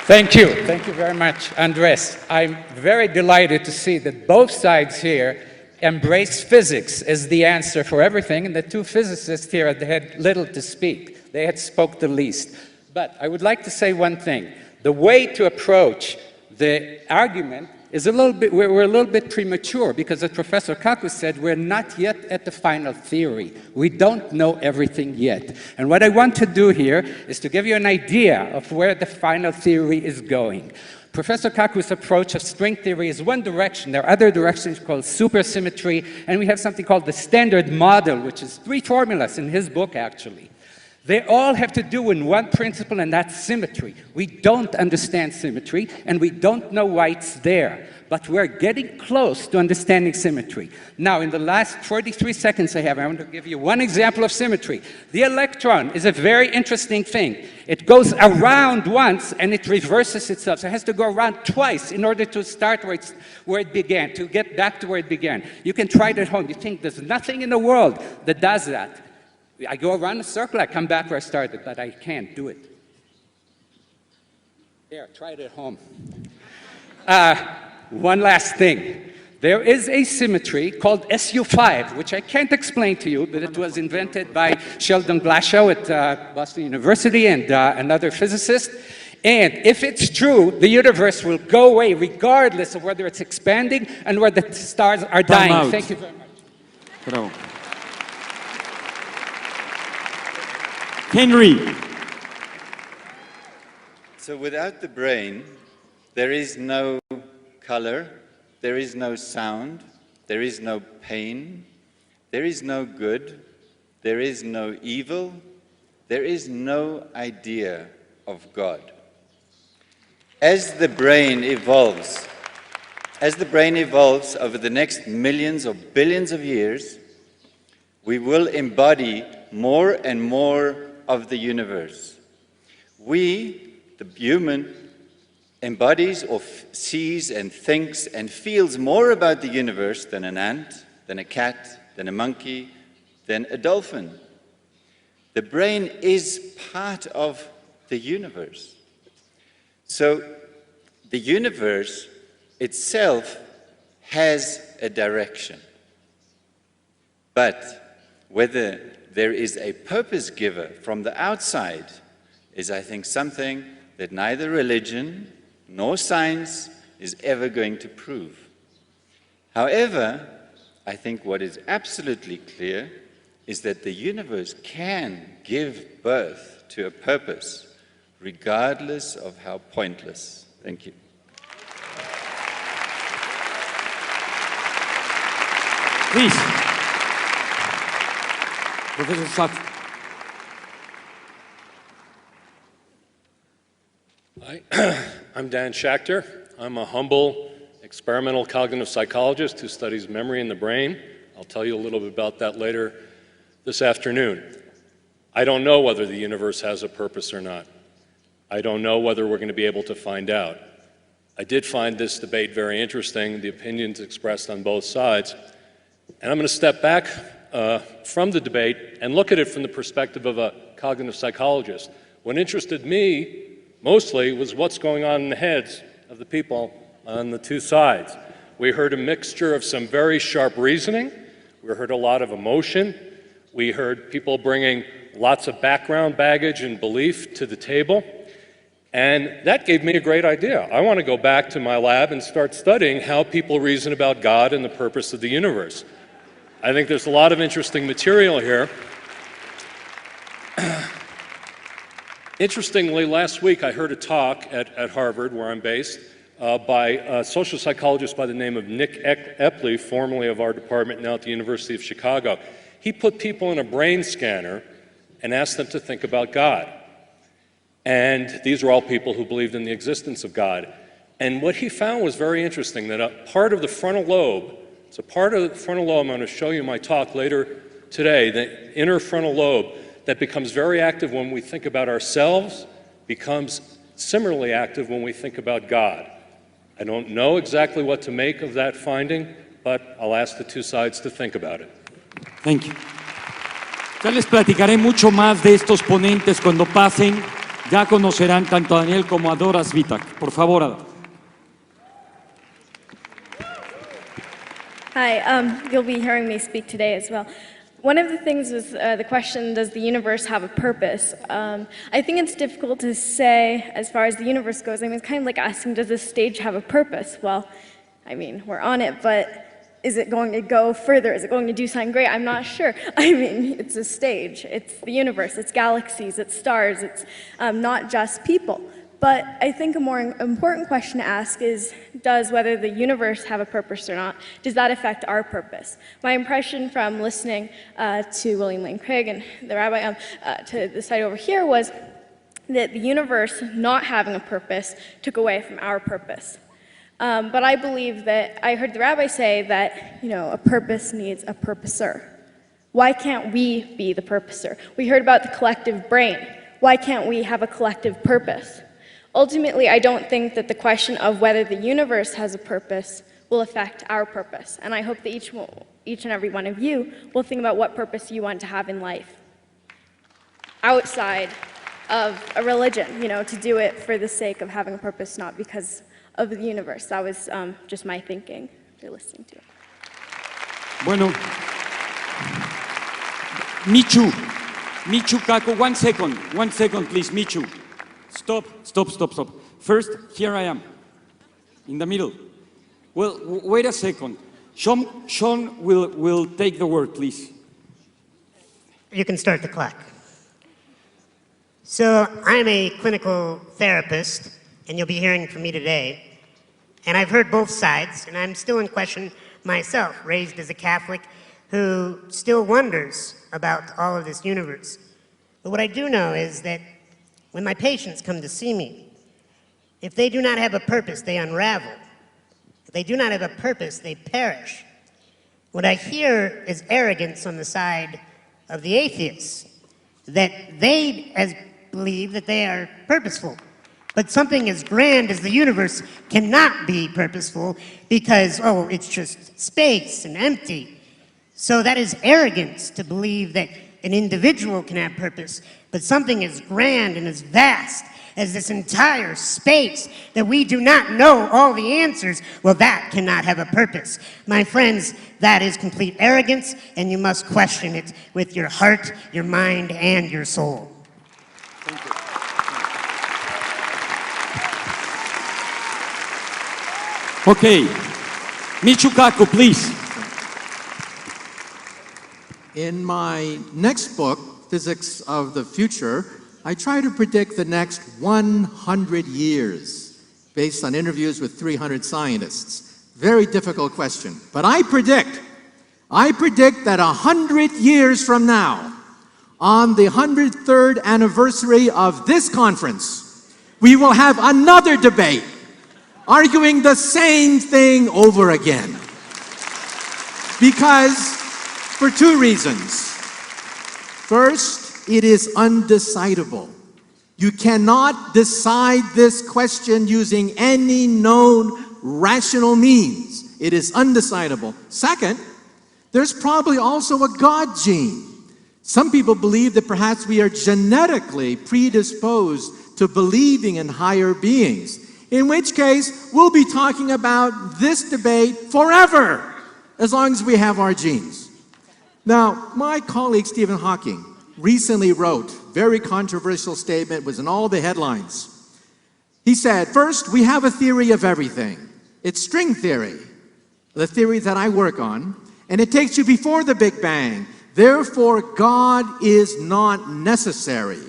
Thank you. Thank you very much, Andres. I'm very delighted to see that both sides here embrace physics as the answer for everything, and the two physicists here had little to speak. They had spoke the least. But I would like to say one thing. The way to approach the argument is we're a little bit premature, because as Professor Kaku said, we're not yet at the final theory. We don't know everything yet. And what I want to do here is to give you an idea of where the final theory is going. Professor Kaku's approach of string theory is one direction. There are other directions called supersymmetry, and we have something called the standard model, which is 3 formulas in his book, actually. They all have to do with one principle, and that's symmetry. We don't understand symmetry, and we don't know why it's there. But we're getting close to understanding symmetry. Now, in the last 43 seconds I have, I want to give you one example of symmetry. The electron is a very interesting thing. It goes around once, and it reverses itself. So it has to go around twice in order to start where it began, to get back to where it began. You can try it at home. You think there's nothing in the world that does that. I go around a circle, I come back where I started, but I can't do it. There, try it at home. One last thing. There is a symmetry called SU5, which I can't explain to you, but it was invented by Sheldon Glashow at Boston University and another physicist. And if it's true, the universe will go away regardless of whether it's expanding and whether the stars are dying. Thank you very much. Bravo. Henry. So without the brain, there is no color, there is no sound, there is no pain, there is no good, there is no evil, there is no idea of God. As the brain evolves over the next millions or billions of years, we will embody more and more of the universe. We, the human, embodies or sees and thinks and feels more about the universe than an ant, than a cat, than a monkey, than a dolphin. The brain is part of the universe. So the universe itself has a direction. But whether there is a purpose giver from the outside is, I think, something that neither religion nor science is ever going to prove. However, I think what is absolutely clear is that the universe can give birth to a purpose, regardless of how pointless. Thank you. Please. Professor Schacht. I'm Dan Schachter. I'm a humble experimental cognitive psychologist who studies memory in the brain. I'll tell you a little bit about that later this afternoon. I don't know whether the universe has a purpose or not. I don't know whether we're going to be able to find out. I did find this debate very interesting, the opinions expressed on both sides. And I'm going to step back from the debate and look at it from the perspective of a cognitive psychologist. What interested me mostly was what's going on in the heads of the people on the two sides. We heard a mixture of some very sharp reasoning. We heard a lot of emotion. We heard people bringing lots of background baggage and belief to the table. And that gave me a great idea. I want to go back to my lab and start studying how people reason about God and the purpose of the universe. I think there's a lot of interesting material here. Interestingly, last week I heard a talk at Harvard, where I'm based, by a social psychologist by the name of Nick Epley, formerly of our department, now at the University of Chicago. He put people in a brain scanner and asked them to think about God. And these were all people who believed in the existence of God. And what he found was very interesting, that a part of the frontal lobe, it's a part of the frontal lobe, I'm going to show you in my talk later today, the inner frontal lobe, that becomes very active when we think about ourselves, becomes similarly active when we think about God. I don't know exactly what to make of that finding, but I'll ask the two sides to think about it. Thank you. Ya les platicaré mucho más de estos ponentes cuando pasen. Ya conocerán tanto a Daniel como a Doras Vitak. Por favor, Ada. Hi, you'll be hearing me speak today as well. One of the things was the question, does the universe have a purpose? I think it's difficult to say as far as the universe goes. I mean, it's kind of like asking, does this stage have a purpose? Well, I mean, we're on it, but is it going to go further? Is it going to do something great? I'm not sure. I mean, it's a stage. It's the universe. It's galaxies. It's stars. It's not just people. But I think a more important question to ask is, does whether the universe have a purpose or not, does that affect our purpose? My impression from listening to William Lane Craig and the rabbi to the side over here was that the universe not having a purpose took away from our purpose. But I believe that, I heard the rabbi say that, a purpose needs a purposer. Why can't we be the purposer? We heard about the collective brain. Why can't we have a collective purpose? Ultimately, I don't think that the question of whether the universe has a purpose will affect our purpose. And I hope that each and every one of you will think about what purpose you want to have in life outside of a religion, to do it for the sake of having a purpose, not because of the universe. That was just my thinking after listening to it. Bueno, Michu Kaku, 1 second, please, Michu. Stop. First, here I am, in the middle. Well, wait a second. Sean will take the word, please. You can start the clock. So, I'm a clinical therapist, and you'll be hearing from me today. And I've heard both sides, and I'm still in question myself, raised as a Catholic who still wonders about all of this universe. But what I do know is that when my patients come to see me, if they do not have a purpose, they unravel. If they do not have a purpose, they perish. What I hear is arrogance on the side of the atheists, that they believe that they are purposeful. But something as grand as the universe cannot be purposeful because, it's just space and empty. So that is arrogance to believe that an individual can have purpose, but something as grand and as vast as this entire space that we do not know all the answers, well, that cannot have a purpose. My friends, that is complete arrogance, and you must question it with your heart, your mind, and your soul. Thank you. Okay, Michu Kaku, please. In my next book, Physics of the Future, I try to predict the next 100 years based on interviews with 300 scientists. Very difficult question. But I predict that 100 years from now, on the 103rd anniversary of this conference, we will have another debate arguing the same thing over again. Because for two reasons. First, it is undecidable. You cannot decide this question using any known rational means. It is undecidable. Second, there's probably also a God gene. Some people believe that perhaps we are genetically predisposed to believing in higher beings, in which case we'll be talking about this debate forever, as long as we have our genes. Now, my colleague Stephen Hawking recently wrote a very controversial statement, was in all the headlines. He said, first, we have a theory of everything. It's string theory, the theory that I work on, and it takes you before the Big Bang. Therefore, God is not necessary,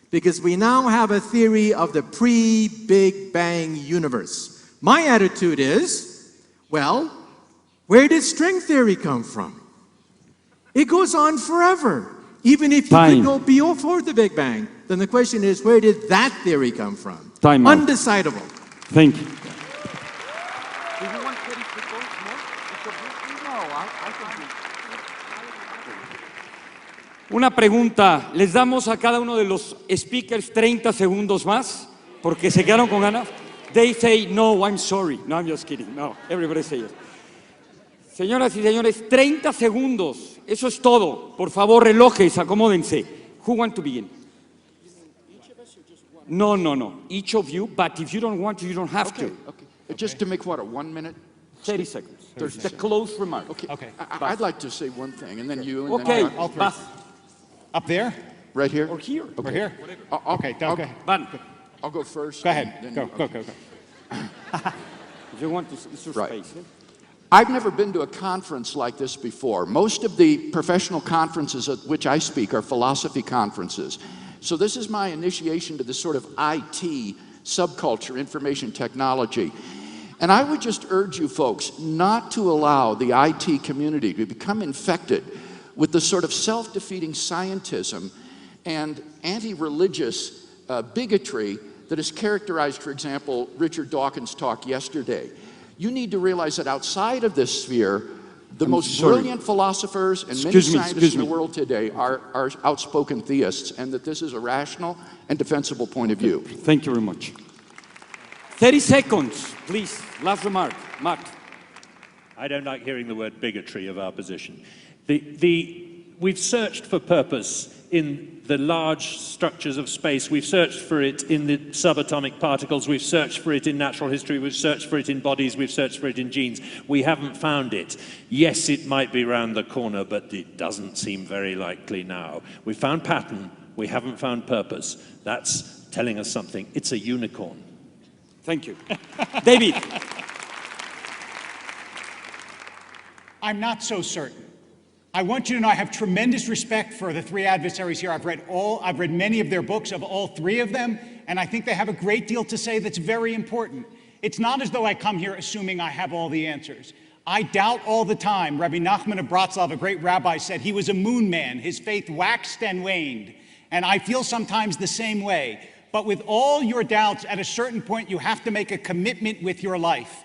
because we now have a theory of the pre-Big Bang universe. My attitude is, well, where did string theory come from? It goes on forever. Even if you could go before the Big Bang, then the question is, where did that theory come from? Time out. Undecidable. Thank you. Una pregunta, ¿les damos a cada uno de los speakers 30 segundos más? Porque se quedaron con ganas. They say, no, I'm sorry. No, I'm just kidding. No, everybody say yes. Señoras y señores, 30 segundos. Eso es todo. Por favor, relojes, acomódense. Who want to begin? No. Each of you, but if you don't want to, you don't have to. Okay. Just to make what, a 1 minute? 30 seconds. 30 The seconds. close remark. Okay. I'd like to say one thing, and then you, and Okay, then All three. Bas, Up there? right here. or here. Or here? Okay, okay. Van, I'll go first. Go ahead. and Go, then go, you- go, go. if you want to, it's your Right. space. I've never been to a conference like this before. Most of the professional conferences at which I speak are philosophy conferences. So this is my initiation to this sort of IT subculture, information technology. And I would just urge you folks not to allow the IT community to become infected with the sort of self-defeating scientism and anti-religious bigotry that has characterized, for example, Richard Dawkins' talk yesterday. You need to realize that outside of this sphere, the most brilliant philosophers and many scientists in the world today are outspoken theists, and that this is a rational and defensible point of view. Thank you very much. 30 seconds, please. Last remark. Matt. I don't like hearing the word bigotry of our position. We've searched for purpose in the large structures of space. We've searched for it in the subatomic particles. We've searched for it in natural history. We've searched for it in bodies. We've searched for it in genes. We haven't found it. Yes, it might be round the corner, but it doesn't seem very likely now. We found pattern. We haven't found purpose. That's telling us something. It's a unicorn. Thank you. David. I'm not so certain. I want you to know I have tremendous respect for the three adversaries here. I've read many of their books, of all three of them, and I think they have a great deal to say that's very important. It's not as though I come here assuming I have all the answers. I doubt all the time. Rabbi Nachman of Bratslav, a great rabbi, said he was a moon man. His faith waxed and waned. And I feel sometimes the same way. But with all your doubts, at a certain point, you have to make a commitment with your life.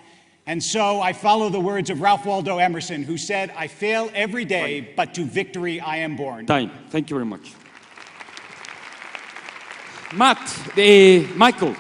And so I follow the words of Ralph Waldo Emerson, who said, I fail every day, but to victory I am born. Time. Thank you very much. Matt, Michael,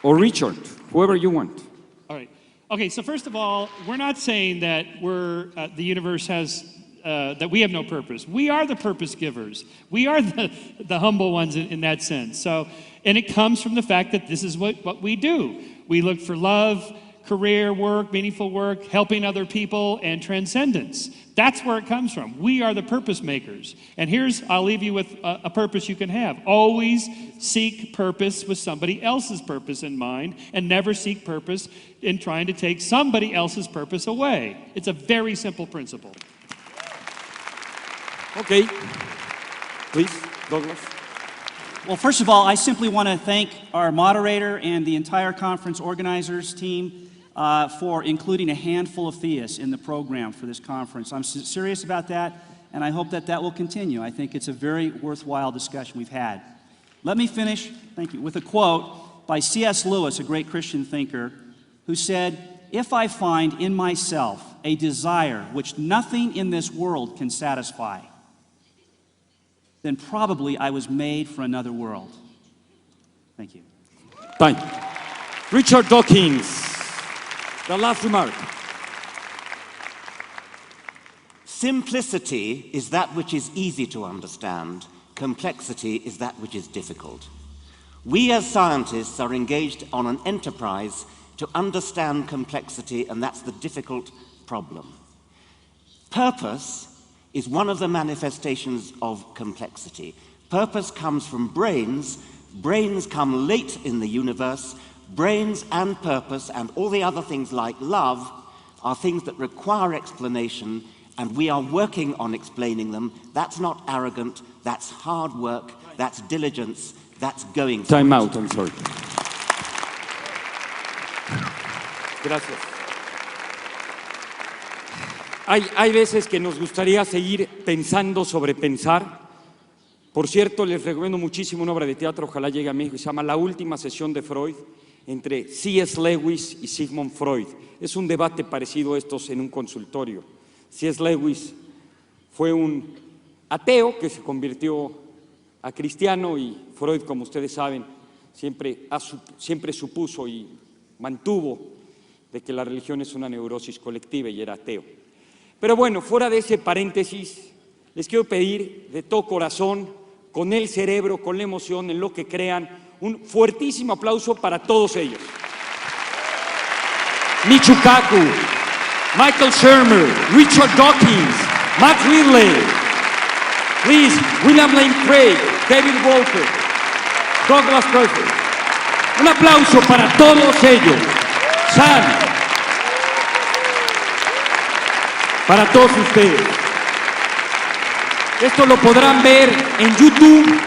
or Richard, whoever you want. All right. Okay, so first of all, we're not saying that the universe has, that we have no purpose. We are the purpose givers. We are the humble ones in that sense. So, and it comes from the fact that this is what we do. We look for love, career, work, meaningful work, helping other people, and transcendence. That's where it comes from. We are the purpose makers. And I'll leave you with a purpose you can have. Always seek purpose with somebody else's purpose in mind, and never seek purpose in trying to take somebody else's purpose away. It's a very simple principle. Okay. Please, Douglas. Well, first of all, I simply want to thank our moderator and the entire conference organizers team for including a handful of theists in the program for this conference. I'm serious about that, and I hope that will continue. I think it's a very worthwhile discussion we've had. Let me finish, thank you, with a quote by C.S. Lewis, a great Christian thinker, who said, "If I find in myself a desire which nothing in this world can satisfy, then probably I was made for another world." Thank you. Time. Richard Dawkins, the last remark. Simplicity is that which is easy to understand. Complexity is that which is difficult. We as scientists are engaged on an enterprise to understand complexity, and that's the difficult problem. Purpose is one of the manifestations of complexity. Purpose comes from brains. Brains come late in the universe. Brains and purpose and all the other things like love are things that require explanation, and we are working on explaining them. That's not arrogant, that's hard work, that's diligence, that's going for Time it. out, I'm sorry. Gracias. Hay veces que nos gustaría seguir pensando sobre pensar. Por cierto, les recomiendo muchísimo una obra de teatro, ojalá llegue a México, se llama La última sesión de Freud, entre C.S. Lewis y Sigmund Freud. Es un debate parecido a estos en un consultorio. C.S. Lewis fue un ateo que se convirtió a cristiano, y Freud, como ustedes saben, siempre supuso y mantuvo de que la religión es una neurosis colectiva, y era ateo. Pero bueno, fuera de ese paréntesis, les quiero pedir de todo corazón, con el cerebro, con la emoción, en lo que crean, un fuertísimo aplauso para todos ellos. Michukaku. Michael Shermer, Richard Dawkins, Matt Ridley, please, William Lane Craig, David Wolpe, Douglas Perfect. Un aplauso para todos ellos. Sam, para todos ustedes. Esto lo podrán ver en YouTube,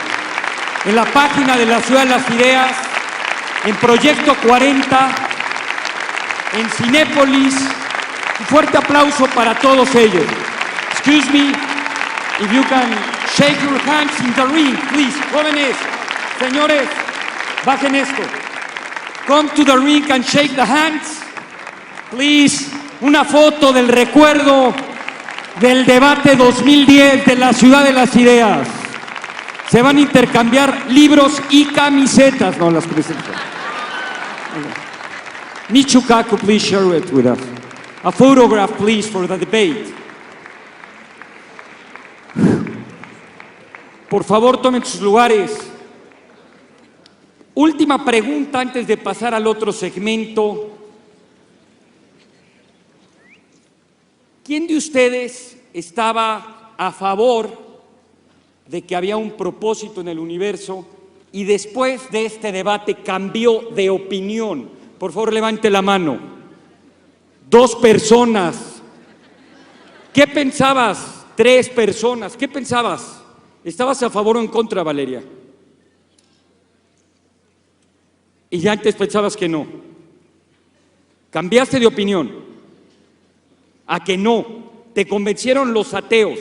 en la página de la Ciudad de las Ideas, en Proyecto 40, en Cinépolis. Un fuerte aplauso para todos ellos. Excuse me, if you can shake your hands in the ring, please. Jóvenes, señores, bajen esto. Come to the ring and shake the hands. Please, una foto del recuerdo del debate 2010 de la Ciudad de las Ideas. Se van a intercambiar libros y camisetas. No, las camisetas. Michukaku, please share it with us. A photograph, please, for the debate. Por favor, tomen sus lugares. Última pregunta antes de pasar al otro segmento. ¿Quién de ustedes estaba a favor de que había un propósito en el universo y después de este debate cambió de opinión? Por favor, levante la mano. 2 personas. ¿Qué pensabas? 3 personas. ¿Qué pensabas? ¿Estabas a favor o en contra, Valeria? Y ya antes pensabas que no. Cambiaste de opinión. A que no. Te convencieron los ateos.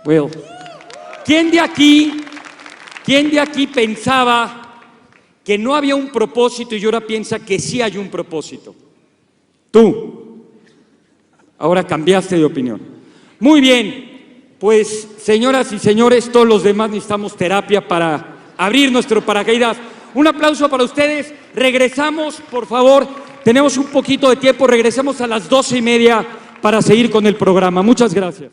Well, ¿quién de aquí pensaba que no había un propósito y ahora piensa que sí hay un propósito? Tú. Ahora cambiaste de opinión. Muy bien. Pues, señoras y señores, todos los demás necesitamos terapia para abrir nuestro paracaídas. Un aplauso para ustedes. Regresamos, por favor. Tenemos un poquito de tiempo. Regresamos a las 12:30 para seguir con el programa. Muchas gracias.